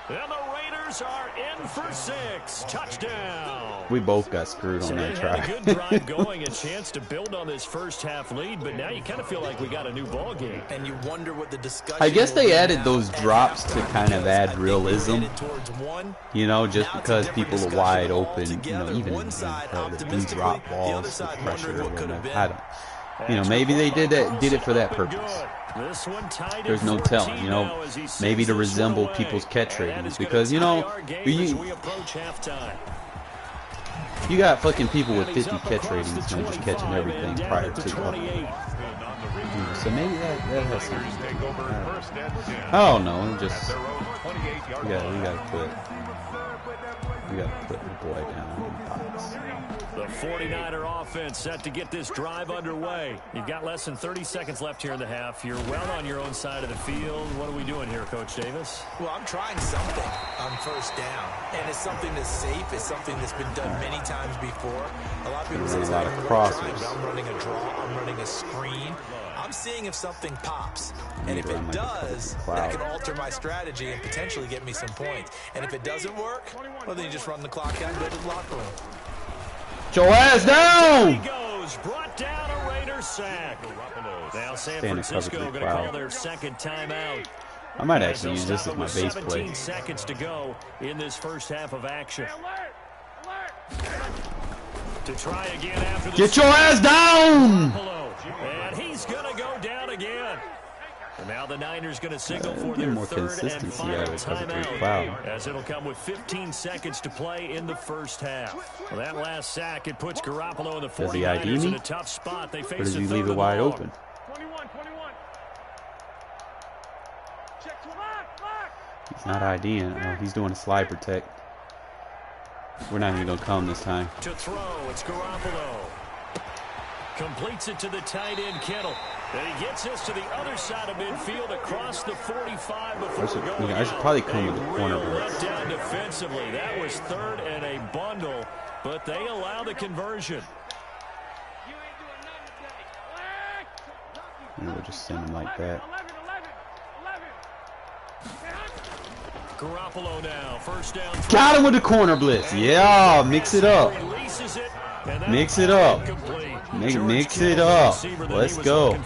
And the Raiders are in for 6. Touchdown. We both got screwed on that try. Had a good drive going, a chance to build on this first half lead, but now you kind of feel like we got a new ball game. And you wonder what the discussion. I guess they added those drops to kind of add realism. You know, just because people are wide open, you know, even in the do drop balls with pressure or whatever. I don't. You know, maybe they did it for that purpose. There's no telling, you know, maybe to resemble people's catch ratings, because, you know, you got fucking people with 50 catch ratings, you know, just catching everything prior to the so maybe that has something. I don't know, just we gotta put the boy down in the box. The 49er offense set to get this drive underway. You've got less than 30 seconds left here in the half. You're well on your own side of the field. What are we doing here, Coach Davis? Well, I'm trying something on first down. And it's something that's safe. It's something that's been done many times before. A lot of people say, a lot of crossers. I'm running a draw. I'm running a screen. I'm seeing if something pops. And if it does, that can alter my strategy and potentially get me some points. And if it doesn't work, well, then you just run the clock out and go to the locker room. Get your ass down! He goes, brought down a Raiders sack. Now San Francisco going to call their second timeout. I might actually use this as my base play. 17 seconds to go in this first half of action. To try again after the Get your ass down! And he's going to go down again. And now the Niners going to signal for their third and final timeout, as it'll come with 15 seconds to play in the first half. Well, that last sack, it puts Garoppolo and the 49ers in a tough spot. They face or does he leave it wide open? He's not IDing. Oh, he's doing a slide protect. We're not even going to come this time. To throw, it's Garoppolo. Completes it to the tight end, Kittle. And he gets us to the other side of midfield across the 45 before going I should probably come with the corner blitz. Down defensively. That was third and a bundle, but they allow the conversion. And we'll just send him like that. Garoppolo now, first down. Got him with the corner blitz. Yeah, mix it up. Mix it up. Mix it up. Let's go.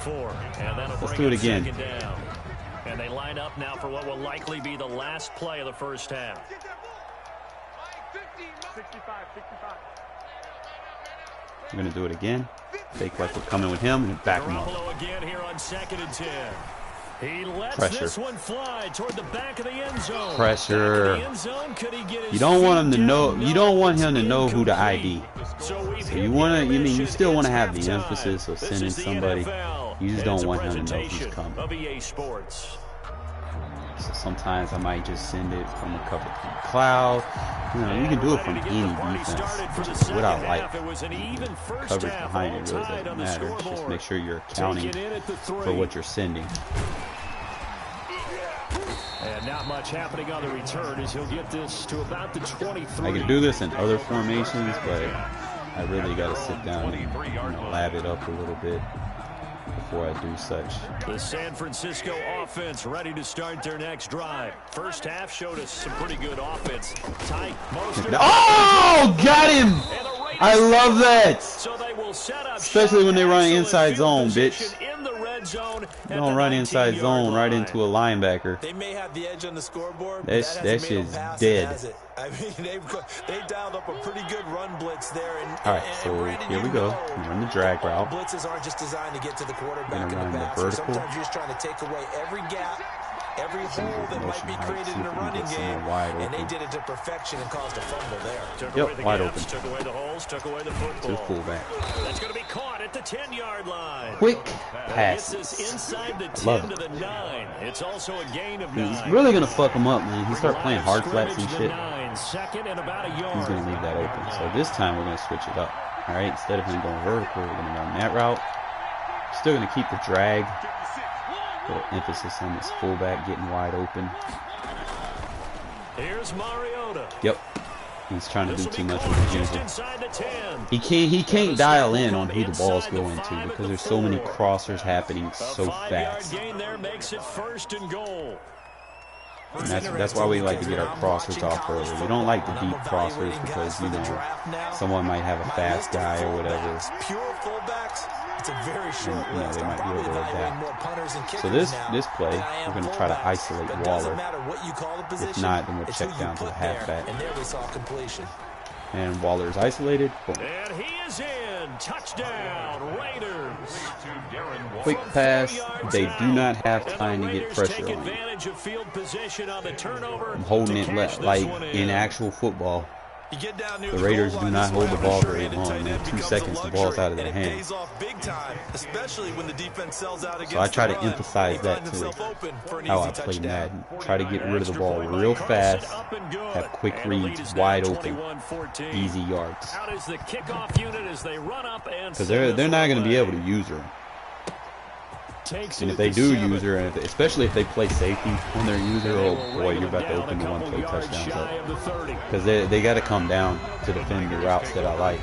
Let's do it again. And they line up now for what will likely be the last play of the first half. We're going to do it again. Fake like we're coming with him and back him up. Garoppolo again here on 2nd and 10. He lets Pressure. This one fly toward the back of the end zone. Pressure. End zone. Could he get his You don't want him to feet know. down? You don't want No, him to it's know who to incomplete. ID. So you want to. You still want to have the emphasis of sending somebody. You just don't want him to know who's coming. Of EA Sports. So sometimes I might just send it from a cover cloud. You know, you can do it from any defense, which is what I like. Coverage behind it really doesn't matter. Just make sure you're accounting for what you're sending. And not much happening on the return as he'll get this to about the 23. I can do this in other formations, but I really got to sit down and lab it up a little bit before I do such. The San Francisco offense ready to start their next drive. First half showed us some pretty good offense. Tight. Oh, got him! I love that! So they will set up especially when they run inside zone, bitch. In the red zone. Don't run inside zone right into a linebacker. They may have the edge on the scoreboard. That shit's dead. I mean, they dialed up a pretty good run blitz there. All right, so here we go. We run the drag route. Blitzes aren't just designed to get to the quarterback in the the pass. vertical. Sometimes you're just trying to take away every gap, every hole that might be created in a running game, and they did it to perfection and caused a fumble there. Yep, wide open. Took away the holes, took away the football. To the fullback. That's going to be caught at the 10-yard line. Quick Passes. passes. Inside the 10 Love to it. the 9. It's also a gain of 9. He's really gonna fuck him up, man. He start playing hard flats and shit. Second and about a yard. He's gonna leave that open. So this time we're gonna switch it up. All right, instead of him going vertical, we're gonna run that route. Still gonna keep the drag. Put emphasis on this fullback getting wide open. Here's Mariota. Yep. He's trying to do too much with the user. Inside the 10. He can't dial in on who the balls go into because there's so many crossers happening so fast. Gain there makes it first and goal. And that's why we like to get our crossers off early. We don't like the deep crossers because, you know, someone might have a fast guy or whatever. Pure fullbacks. It's a very short list. They might be able to adapt. So this play, we're going to try to isolate Waller. If not, then we'll check down to the halfback. And there we saw completion. And Waller's isolated. Boom. And he is in. Touchdown, Raiders. Quick pass. They do not have time to get pressure on him. I'm holding it like in actual football. The Raiders do not hold the ball very long, man. 2 seconds, the ball's out of their hands. So I try to emphasize that to how I play Madden. Try to get rid of the ball real fast, have quick reads, wide open, easy yards. Because they're not going to be able to use her. And if they do use her, and especially if they play safety when they're using her, oh boy, you're about to open the one-play touchdowns up. Because they got to come down to defend the routes that I like.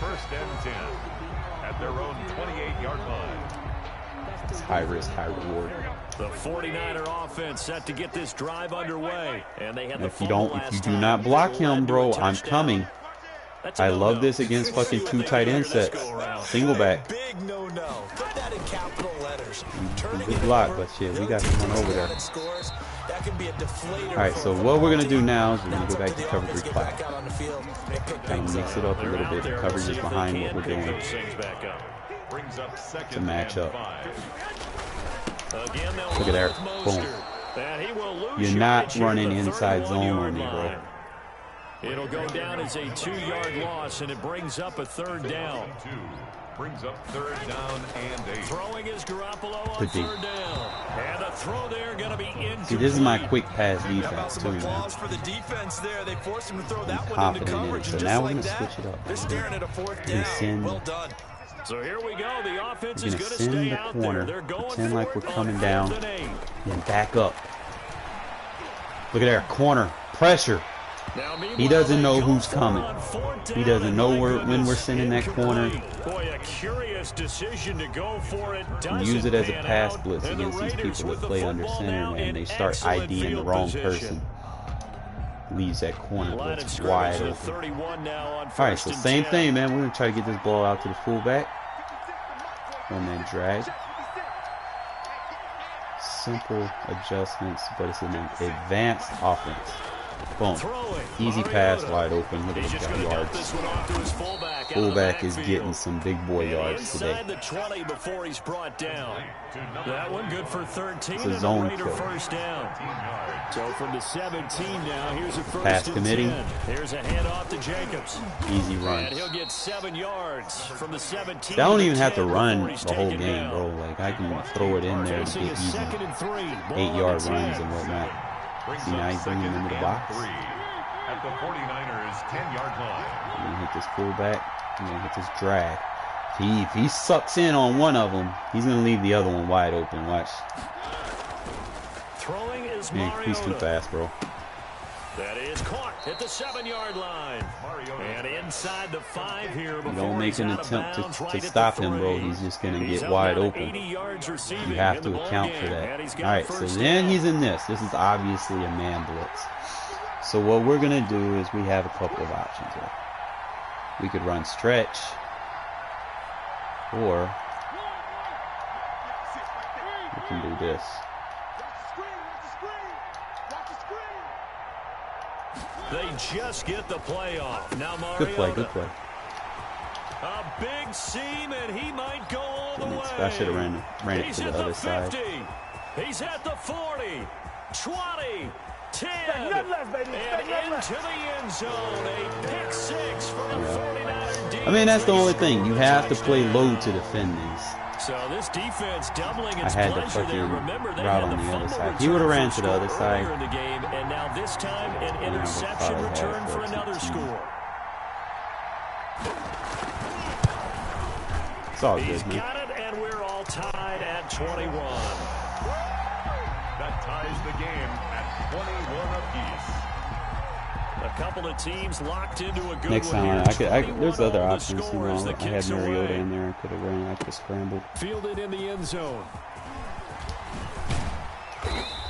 It's high risk, high reward. The 49er offense set to get this drive underway, and they had the if you do not block him, bro, I'm coming. I love this against fucking 2 tight end sets. Single back. Big no-no. Put that in capital letters. Good block, but shit, we got someone over there. Alright, so what we're going to do now is we're going to go back to cover 3 clap. Kind of mix it up a little bit. The coverage is behind what we're doing to match up. Look at there. Boom. You're not running inside zone on me, bro. It'll go down as a 2-yard loss, and it brings up a 3rd down. Brings up 3rd down and 8. Throwing is Garoppolo on 3rd down. And the throw there going to be incomplete. See, this is my quick pass defense too, man. For the defense there, they forced him to throw that one into coverage. So now we're going to switch it up. They're staring at a 4th down. Well done. So here we go. The offense is going to stay out there. They're going pretend like we're coming down and back up. Look at there, corner pressure. He doesn't know who's coming. He doesn't know when we're sending that corner. And use it as a pass blitz against these people that play under center, man. They start IDing the wrong person. Leaves that corner blitz wide open. Alright, so same thing, man. We're going to try to get this ball out to the fullback. Run that drag. Simple adjustments, but it's an advanced offense. Boom. Easy pass, wide open. Look at this guy, yards. Fullback is getting some big boy yards today. The 20 before he's brought down. That one good for 13. It's a zone kill. First down. So from the 17 now, here's a first pass committee. Here's a handoff to Jacobs. Easy run. And he'll get 7 yards from the 17. I don't even have to run the whole game, bro. Like, I can throw it in there to get easy 8-yard runs and whatnot. See, now he's bringing him into the box. At the 49ers 10-yard line. I'm gonna hit this fullback. I'm gonna hit this drag. If he sucks in on one of them, he's gonna leave the other one wide open. Watch. Throwing is Man, he's too fast, bro. That is caught at the 7-yard line. And inside the 5 here. You don't make an attempt to stop him, bro. He's just going to get wide open. You have to account for that. All right, so then he's in this. This is obviously a man blitz. So what we're going to do is we have a couple of options here. We could run stretch, or we can do this. They just get the play off. Now Mariota. Good play, good play. A big seam, and he might go all the way. I should have ran it to the other side. He's at the 40, 20, 10, and into the end zone. A pick 6 for the 49er defense. I mean, that's the only thing. You have to play low to defend these. So this defense doubling its I had the pleasure fucking there. Remember, they route had on the the other fumble side. He would have ran to the other earlier side. in the game, and now this time an interception return for another score. It's all good, He's man. got it, and we're all tied at 21. That ties the game at 21 apiece. A couple of teams locked into a good Next one time, here. there's other all the options. You score as know, the I had kicks Mariota away. in there. I could have ran. I could have scrambled. Fielded in the end zone.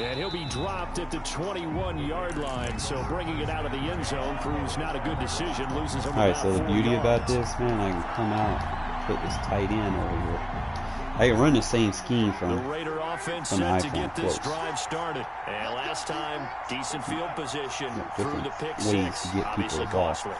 And he'll be dropped at the 21-yard line, so bringing it out of the end zone proves not a good decision. Loses him. All right, so the beauty about this, man, I can come out, put this tight end over here. I can run the same scheme from the Raider offense the set to iPhone get this close. drive started. And last time, decent field position through Different the pick ways 6. to get people Obviously the ball. costly.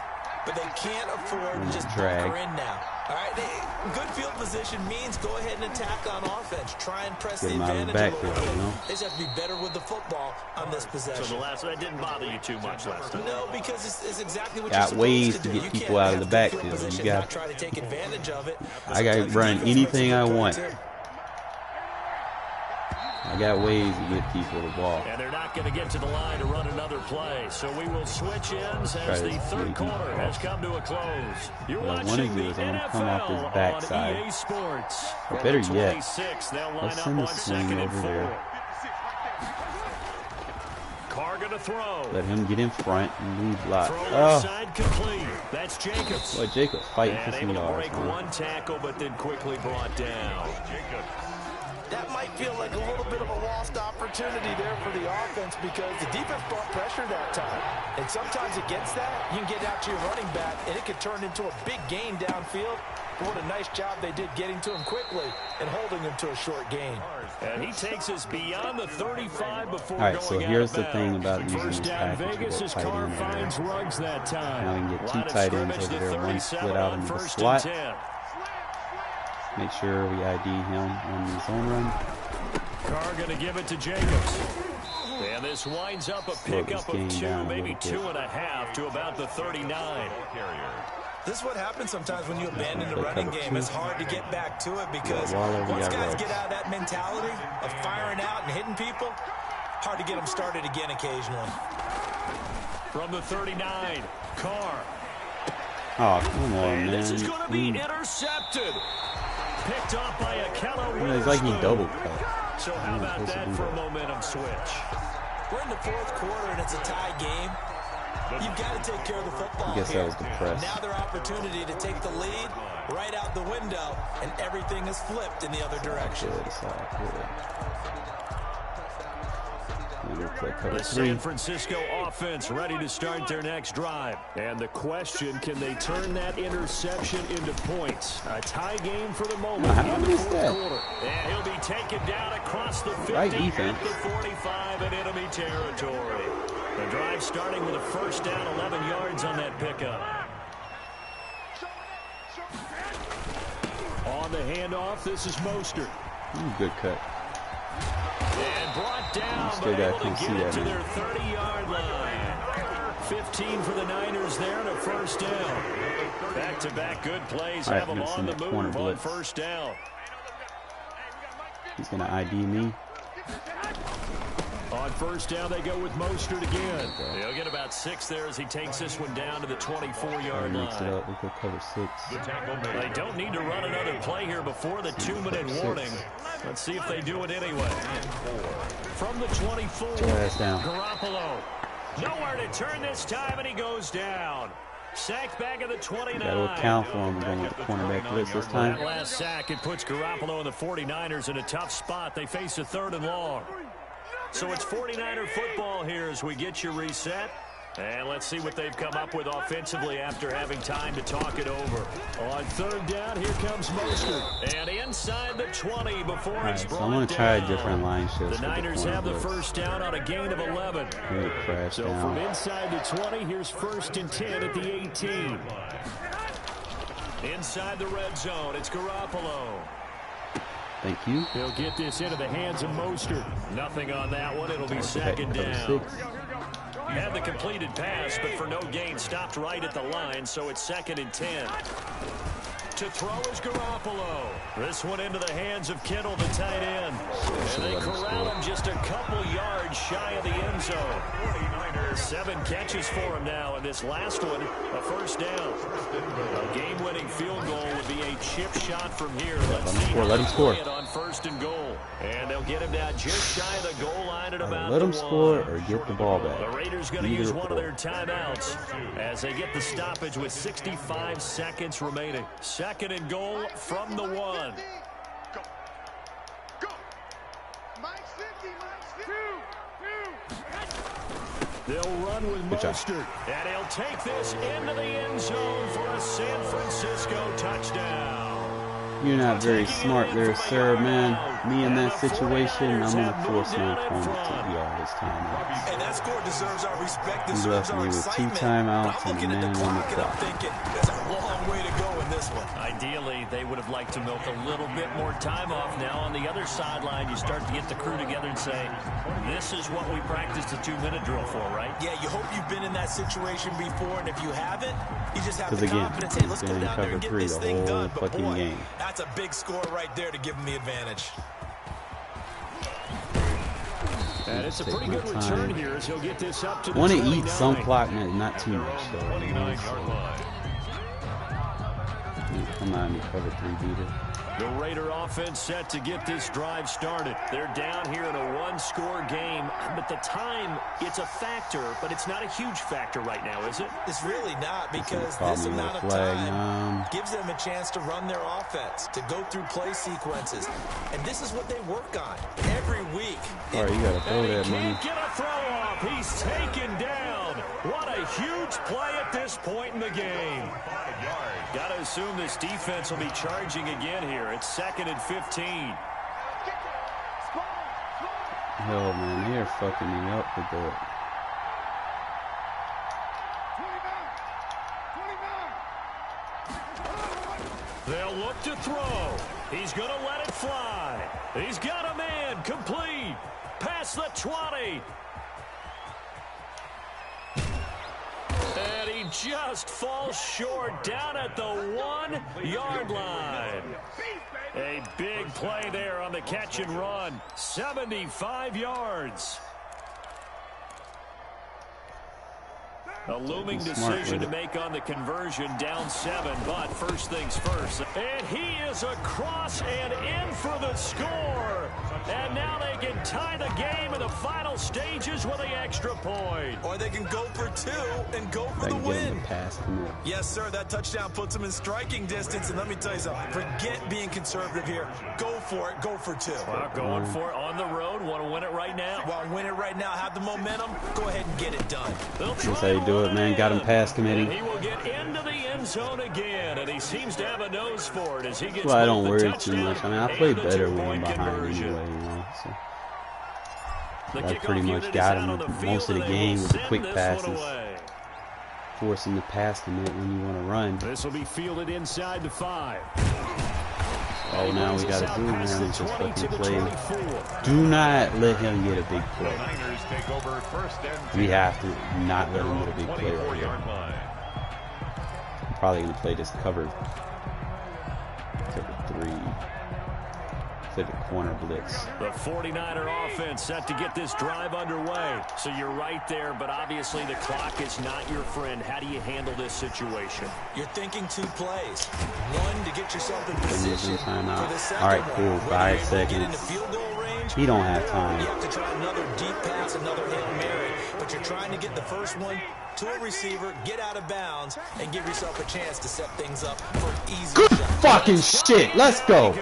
But they can't afford to just drag. bunker in now. All right, good field position means go ahead and attack on offense. Try and press Get the him out of the advantage a backfield, little bit. you know? They just have to be better with the football on this possession. So that didn't bother you too much last time? No, because it's exactly what Got you're ways supposed to do. get You people can't out of the have good field backfield. You position, got. not try to take advantage of it. I got to run anything I want. I got ways to get people the ball. And they're not going to get to the line to run another play. So we will switch ends as the third quarter has come to a close. You're watching the NFL backside. on EA Sports. Or better yet, 26, they'll line let's up send a on swing 2nd and over 4. there. Carr going to throw. Let him get in front and lead block. Throw Oh, side complete. That's Jacobs. boy, Jacobs fighting for And some able to yards, break man. one tackle, but then quickly brought down. That might feel like a little bit of a lost opportunity there for the offense because the defense brought pressure that time. And sometimes against that, you can get out to your running back, and it could turn into a big gain downfield. But what a nice job they did getting to him quickly and holding him to a short gain. And he takes us beyond the 35 before All right, going so out here's of the bounds. thing about using First this down package. Vegas You as go tight Carr end over finds there. Ruggs that time. Now we can get two Lot of tight ends scrimmage over to there. One 37 split out on into the first slot. and 10. Make sure we ID him on the zone run. Carr going to give it to Jacobs. And this winds up a pickup of 2, maybe 2.5 to about the 39. This is what happens sometimes when you abandon the running game. It's hard to get back to it because once guys get out of that mentality of firing out and hitting people, hard to get them started again occasionally. From the 39, Carr. Oh, come on, And man. this is going to be intercepted. Picked off by a Keller. It's like he double cut. So how about that for a momentum switch? We're in the fourth quarter and it's a tie game. You've got to take care of the football. I guess here. that was the press. Now their opportunity to take the lead right out the window, and everything is flipped in the other direction. Good, it's all good. The San Francisco offense ready to start their next drive. And the question, can they turn that interception into points? A tie game for the moment in the fourth quarter. And he'll be taken down across the 50 at the 45 in enemy territory. The drive starting with a first down, 11 yards on that pickup. On the handoff, this is Mostert. Good cut. And brought down, but able to get it to their 30-yard line. 15 for the Niners there and a first down. Back-to-back good plays have them on the move on first down. He's going to ID me. On first down, they go with Mostert again. He'll get about 6 there as he takes this one down to the 24-yard line. Mix it up. We could cover 6. They don't need to run another play here before the 2-minute warning. Let's see if they do it anyway. From the 24, Garoppolo. Nowhere to turn this time, and he goes down. Sack back at the 29. Got to account for him going with the cornerback blitz this time. That last sack, it puts Garoppolo and the 49ers in a tough spot. They face a 3rd and long. So it's 49er football here as we get you reset. And let's see what they've come up with offensively after having time to talk it over. On 3rd down, here comes Mostert. And inside the 20 before it's brought down. I'm going to try a different line shift. The Niners have the first down on a gain of 11. So from inside the 20, here's 1st and 10 at the 18. Inside the red zone, it's Garoppolo. Thank you. He'll get this into the hands of Mostert. Nothing on that one. It'll be 2nd down. Had the completed pass, but for no gain, stopped right at the line, so it's 2nd and 10. To throw is Garoppolo. This one into the hands of Kittle, the tight end. And they corral him just a couple yards shy of the end zone. 7 catches for him now, and this last one, a first down. A game-winning field goal would be a chip shot from here. Let's see let him score. It on 1st and goal. And they'll get him down just shy of the goal line at about let him score 1. or get the ball back. The Raiders going to use one of their timeouts as they get the stoppage with 65 seconds remaining. 2nd and goal from the 1. They'll run with Mostert, and he'll take this into the end zone for a San Francisco touchdown. You're not very smart there, sir, man. Me in that situation, I'm going to force my opponent to be all his timeouts. And that score deserves our respect. He left me with 2 timeouts and a man on the clock. There's a long way to go in this one. Ideally, they would have liked to milk a little bit more time off. Now on the other sideline, you start to get the crew together and say, this is what we practiced a 2-minute drill for, right? Yeah, you hope you've been in that situation before, and if you haven't, you just have the confidence. Hey, let's go down there and get this thing done. But boy, that's a big score right there to give them the advantage. And it's a pretty good return here as he'll get this up to the 29. Want to eat some clock, not too much, though. 29-yard line. Come on, cover 3 beater. The Raider offense set to get this drive started. They're down here in a 1-score game, but the time, it's a factor, but it's not a huge factor right now, is it? It's really not, because this amount of time gives them a chance to run their offense, to go through play sequences. And this is what they work on every week. All right, you got to throw that money. Can't get a throw off. He's taken down. What a huge play at this point in the game. Got to assume this defense will be charging again here. It's 2nd and 15. Hell, man, they're fucking me up with that. They'll look to throw. He's going to let it fly. He's got a man. Complete. Past the 20. And he just falls short down at the 1-yard line. A big play there on the catch and run. 75 yards. A looming decision to make on the conversion, down 7, but first things first. And he is across and in for the score. And now they can tie the game in the final stages with the extra point. Or they can go for two and go for the win. Pass. Yes, sir. That touchdown puts them in striking distance. And let me tell you something. Forget being conservative here. Go for it. Go for two. Well, going for it on the road. Want to win it right now. Well, win it right now. Have the momentum. Go ahead and get it done. That's how you do it, man. Got him pass committee. He will get into the end zone again, and he seems to have a nose for it as he gets. Well, I don't worry too much. I mean, I play better when I'm behind anyway, you know. So I pretty much got him most of the game with the quick passes. Force him to pass commit when you want to run. This will be fielded inside the 5. All now we got to do, man, is just fucking play. Do not let him get a big play. We have to not let him get a big play right here. I'm probably going to play this cover 3. The corner blitz. The 49er offense set to get this drive underway. So you're right there, but obviously the clock is not your friend. How do you handle this situation? You're thinking 2 plays. One, to get yourself in position. All right, cool. 5 seconds. He don't have time. You have to try another deep pass, another Hail Mary, but you're trying to get the first one to a receiver, get out of bounds, and give yourself a chance to set things up for an easy Good shot. fucking shit. Let's go.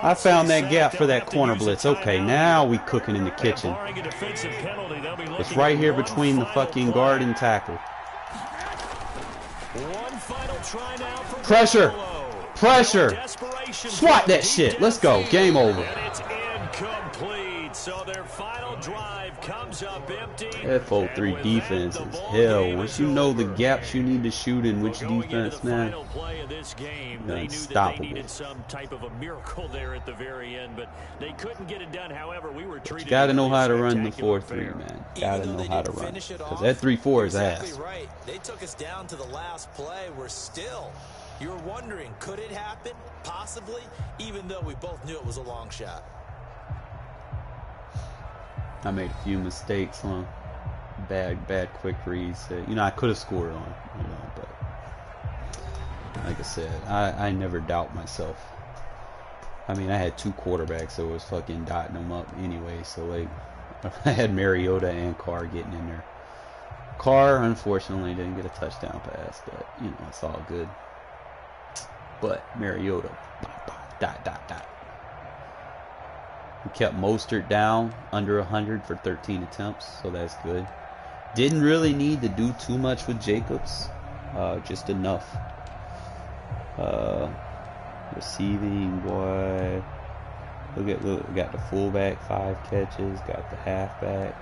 I found that gap for that corner blitz. Okay, now we cooking in the kitchen. It's right here between the fucking guard and tackle. Pressure. Pressure. Swat that shit. Let's go. Game over. So their final drive comes up empty. FO3 defense is hell. Once you know the gaps you need to shoot in which defense, man, they're unstoppable. They needed some type of a miracle there at the very end, but they couldn't get it done. However, we were treated. You gotta know how to run the 4-3, man. Gotta know how to run. Because that 3-4 is ass. Right. They took us down to the last play. We're still. You're wondering, could it happen? Possibly, even though we both knew it was a long shot. I made a few mistakes on bad quick reads. You know, I could have scored on, you know, but like I said, I never doubt myself. I mean, I had 2 quarterbacks, so it was fucking dotting them up anyway. So like, I had Mariota and Carr getting in there. Carr, unfortunately, didn't get a touchdown pass, but you know, it's all good. But Mariota, dot. We kept Mostert down under 100 for 13 attempts, so that's good. Didn't really need to do too much with Jacobs, just enough. Receiving, boy. Look, we got the fullback, 5 catches. Got the halfback.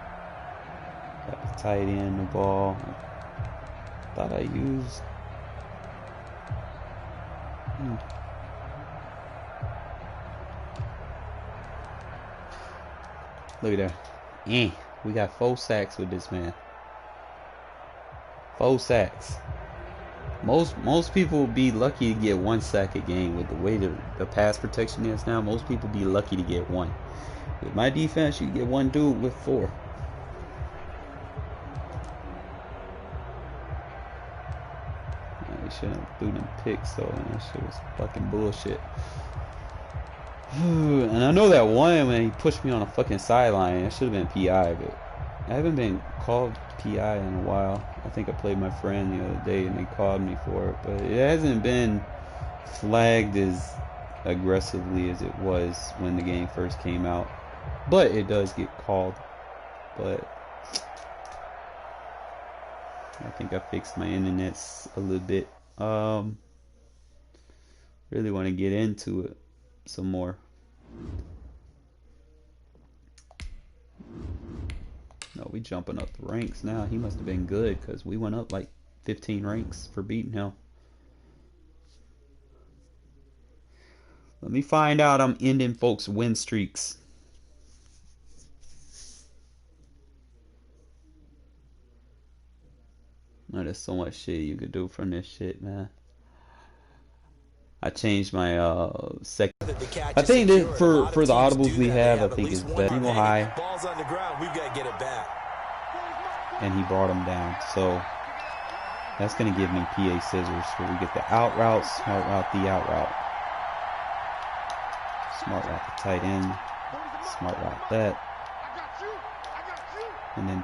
Got the tight end, the ball. Thought I used. Look at that. We got 4 sacks with this man. 4 sacks. Most people would be lucky to get 1 sack a game with the way the pass protection is now. Most people be lucky to get 1. With my defense, you get 1 dude with 4. We shouldn't have threw them picks though, and that shit was fucking bullshit. And I know that one when he pushed me on a fucking sideline, it should have been PI, but I haven't been called PI in a while. I think I played my friend the other day and they called me for it, but it hasn't been flagged as aggressively as it was when the game first came out. But it does get called. But I think I fixed my internets a little bit. Really want to get into it some more. No, we jumping up the ranks now. He must have been good because we went up like 15 ranks for beating him. Let me find out I'm ending folks' win streaks. Oh, there's so much shit you could do from this shit, man. I changed my second. I think that for the audibles we have, I think it's better. Primo high. Ball's on the ground. We've got to get it back. And he brought him down. So that's gonna give me PA scissors where we get the out route, smart route, the out route. Smart route to tight end. Smart route that. And then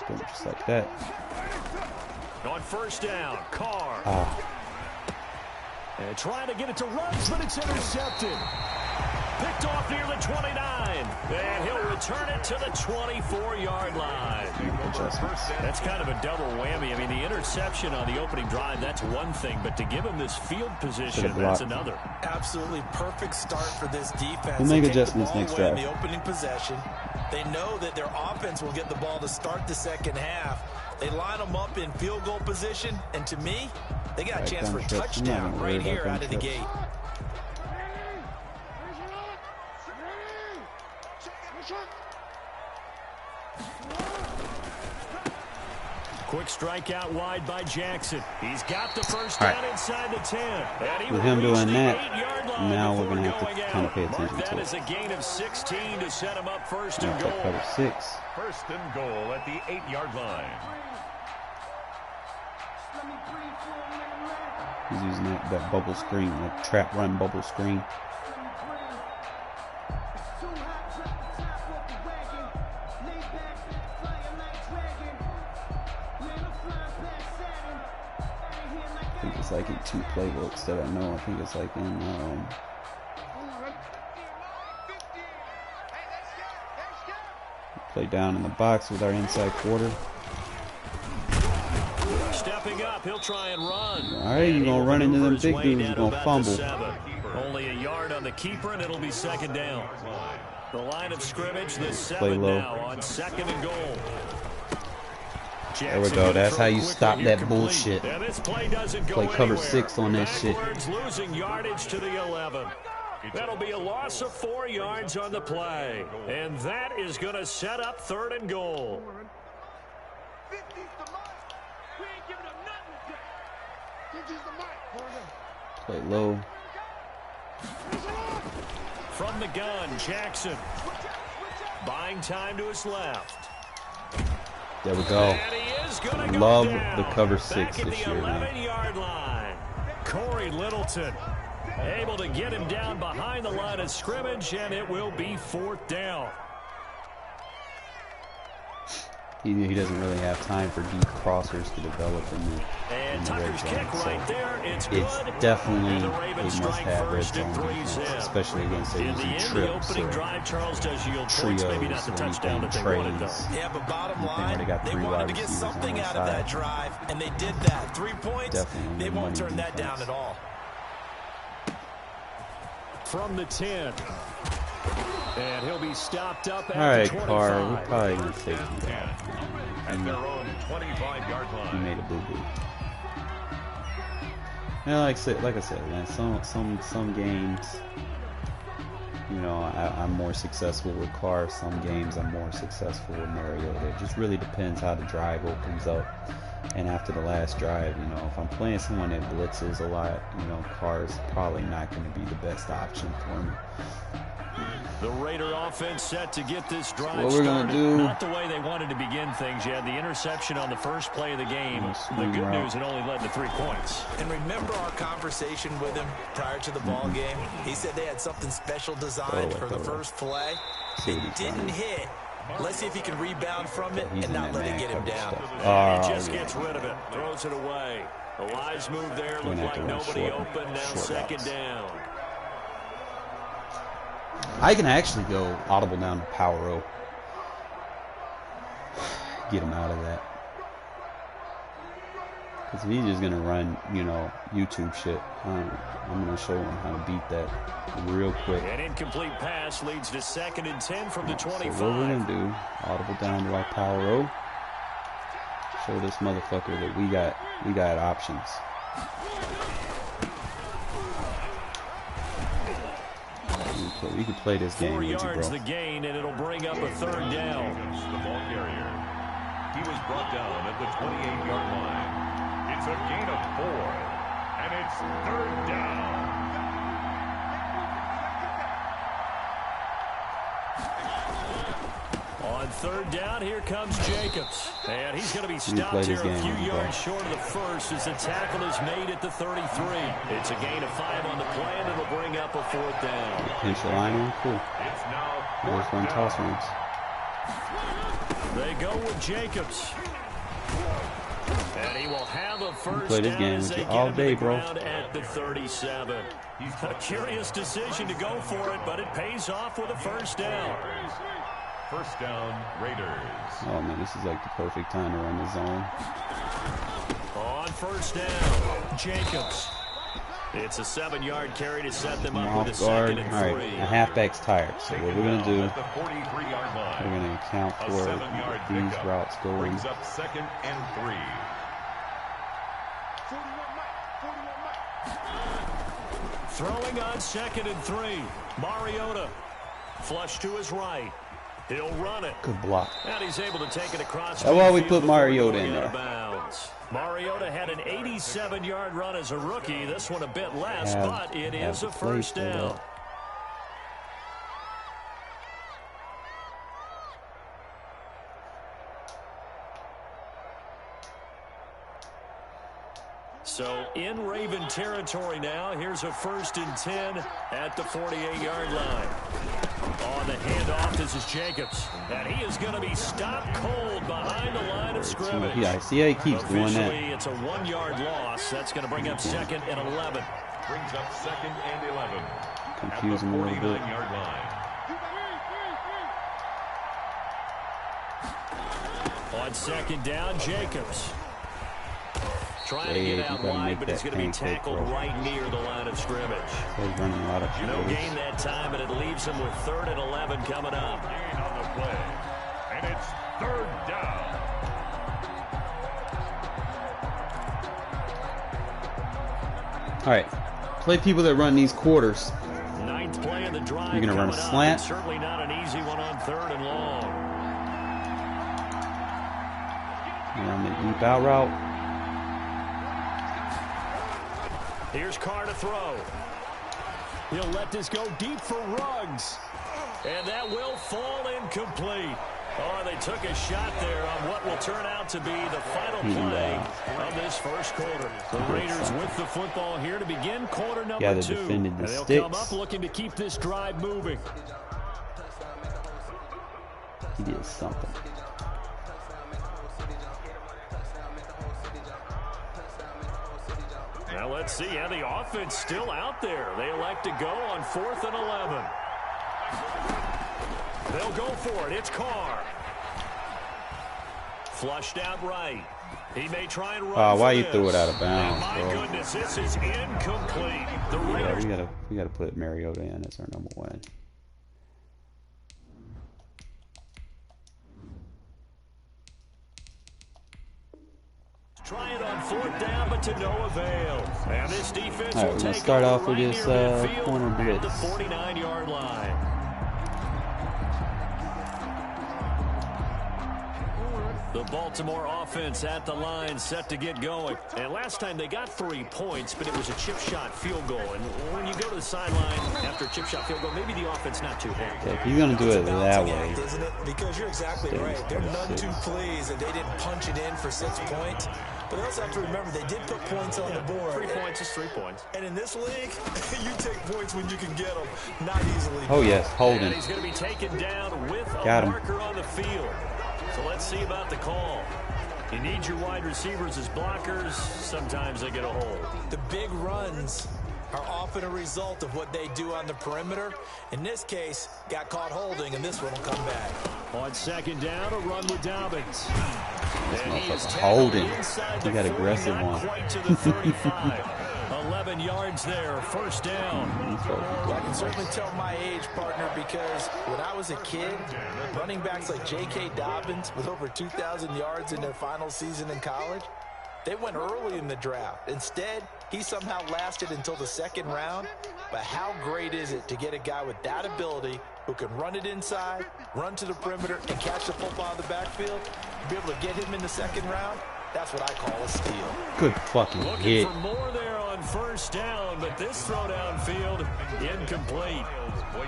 boom, just like that. On first down, Carr. And trying to get it to Ruggs, but it's intercepted. Picked off near the 29. And he'll return it to the 24-yard line. That's kind of a double whammy. I mean, the interception on the opening drive, that's one thing. But to give him this field position, that's another. Absolutely perfect start for this defense. We'll make adjustments next drive. In the opening possession. They know that their offense will get the ball to start the second half. They line them up in field goal position. And to me, they got a chance for a touchdown right here out of the gate. Quick strike out wide by Jackson. He's got the first down inside the 10. With him doing that, now we're going to have to kind of pay attention to it. That is a gain of 16 to set him up first and goal. Cover 6. First and goal at the 8-yard line. He's using that bubble screen, that trap run bubble screen. I think it's like in 2 playbooks that I know. I think it's like in play down in the box with our inside quarter. Stepping up, he'll try and run. All right, you're going to run into them big dudes. You're going to fumble. Only a yard on the keeper, and it'll be second down. The line of scrimmage, the 7 now on second and goal. There we go. That's how you stop that bullshit. Yeah, this play doesn't go play cover anywhere. 6 on that shit. Losing yardage to the 11. That'll be a loss of 4 yards on the play. And that is going to set up third and goal. Play low. From the gun, Jackson. Buying time to his left. There we go. Love the cover 6 this year, man. 11-yard line. Corey Littleton able to get him down behind the line of scrimmage, and it will be 4th down. He doesn't really have time for deep crossers to develop in the Tucker's kick right there. It's good. It's definitely a must-have red zone defense, especially against using trips or trios when you trades. Yeah, but bottom line, they wanted to get something out of that drive, and they did that. 3 points, they won't turn that down at all. From the 10. And he'll be stopped up at all right, the 25. Carr, we're probably going to take him down. At their own 25-yard line. He made a boo-boo. And like I said, man, some games, you know, I'm more successful with Carr. Some games I'm more successful with Mariota. It just really depends how the drive opens up. And after the last drive, you know, if I'm playing someone that blitzes a lot, you know, Carr's probably not going to be the best option for me. The Raider offense set to get this drive what we're going to do. Not the way they wanted to begin things. You had the interception on the first play of the game. The good news, it only led to 3 points. And remember our conversation with him prior to the ball game? He said they had something special designed for the first play. It didn't hit. Let's see if he can rebound from it and not let it get him down. He just gets rid of it. Throws it away. A wise move there. Looked like nobody open. Now second down. I can actually go audible down to power O. Get him out of that. Because if he's just going to run, you know, YouTube shit, I'm going to show him how to beat that real quick. An incomplete pass leads to 2nd and 10 from the 25. So what we're going to do, audible down to our power O. Show this motherfucker that we got options. We could play this game. 4 with yards you, bro. the gain, and it'll bring up a 3rd down. The ball carrier. He was brought down at the 28-yard line. It's a gain of 4, and it's 3rd down. On third down, here comes Jacobs. And he's going to be stopped here a few yards short of the first as the tackle is made at the 33. It's a gain of 5 on the play, and it'll bring up a 4th down. Pinch the line, cool. There's one toss runs. They go with Jacobs. And he will have a first play this down game as with they you all get day, him to the bro. ground at the 37. A curious decision to go for it, but it pays off with a first down. First down, Raiders. Oh, man, this is like the perfect time to run the zone. On first down, Jacobs. It's a 7-yard carry to set them up with a second and 3. All right, the halfback's tired, so what we're going to do, we're going to account for these routes going. Brings up 2nd and 3. Throwing on 2nd and 3. Mariota. Flush to his right. He'll run it. Good block. And he's able to take it across. That's why we put Mariota in there. Mariota had an 87-yard run as a rookie. This one a bit less, but it is a first down. So in Raven territory now. Here's a 1st and 10 at the 48-yard line. On the handoff, this is Jacobs. And he is going to be stopped cold behind the line of scrimmage. Yeah, see how he keeps doing that. It's a 1-yard loss. That's going to bring up 2nd and 11. Brings up 2nd and 11. Confuse him a little bit. Yard line. On 2nd down, Jacobs. Trying to get out wide, but he's going to be tackled right near the line of scrimmage. He's running a lot of No gain that time, but it leaves him with 3rd and 11 coming up. Gain on the play. And it's 3rd down. All right, play people that run these quarters. 9th play of the drive. You're going to run a slant. Certainly not an easy one on 3rd and long. You run the deep out route. Here's Carr to throw. He'll let this go deep for Ruggs. And that will fall incomplete. Oh, they took a shot there on what will turn out to be the final play of this first quarter. The Raiders with the football here to begin quarter number 2. Defended the and they'll come up looking to keep this drive moving. He did something. Now let's see how the offense still out there. They elect to go on 4th and 11. They'll go for it. It's Carr. Flushed out right. He may try and run. Why you threw it out of bounds, bro? My goodness, this is incomplete. The Raiders. Yeah, we gotta put Mariota in as our number 1. Try it on 4th down, but to no avail. And this defense will take start off with right this corner blitz. at the 49-yard line. The Baltimore offense at the line, set to get going. And last time they got 3 points, but it was a chip shot field goal. And when you go to the sideline after a chip shot field goal, maybe the offense not too happy. Yeah, if you're going to do it that way. Isn't it? Because you're exactly right. They're none too pleased that they didn't punch it in for 6 points. But they also have to remember they did put points on the board. 3 points is 3 points. And in this league, you take points when you can get them, not easily. Oh, yes, Holden. And he's going to be taken down with a Got him. marker on the field. So let's see about the call. You need your wide receivers as blockers. Sometimes they get a hold. The big runs are often a result of what they do on the perimeter. In this case, got caught holding, and this one will come back. On 2nd down, a run with Dobbins. And he is holding. He got aggressive one. Quite to the 35. 11 yards there, 1st down. Well, I can certainly tell my age, partner, because when I was a kid, running backs like J.K. Dobbins with over 2,000 yards in their final season in college, they went early in the draft. Instead, he somehow lasted until the 2nd round. But how great is it to get a guy with that ability who can run it inside, run to the perimeter, and catch the football in the backfield? Be able to get him in the 2nd round? That's what I call a steal. Good fucking Looking hit. for more there on on first down, but this throw downfield incomplete.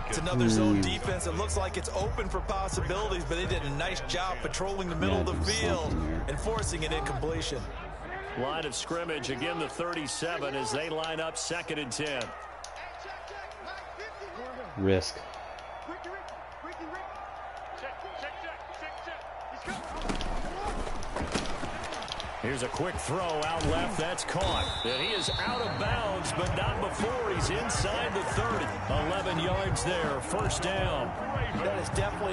It's another zone defense. It looks like it's open for possibilities, but they did a nice job patrolling the middle of the field and forcing an incompletion. Line of scrimmage, again the 37 as they line up 2nd and 10. Risk. Here's a quick throw out left. That's caught. And he is out of bounds, but not before he's inside the 30. 11 yards there. First down. That is definitely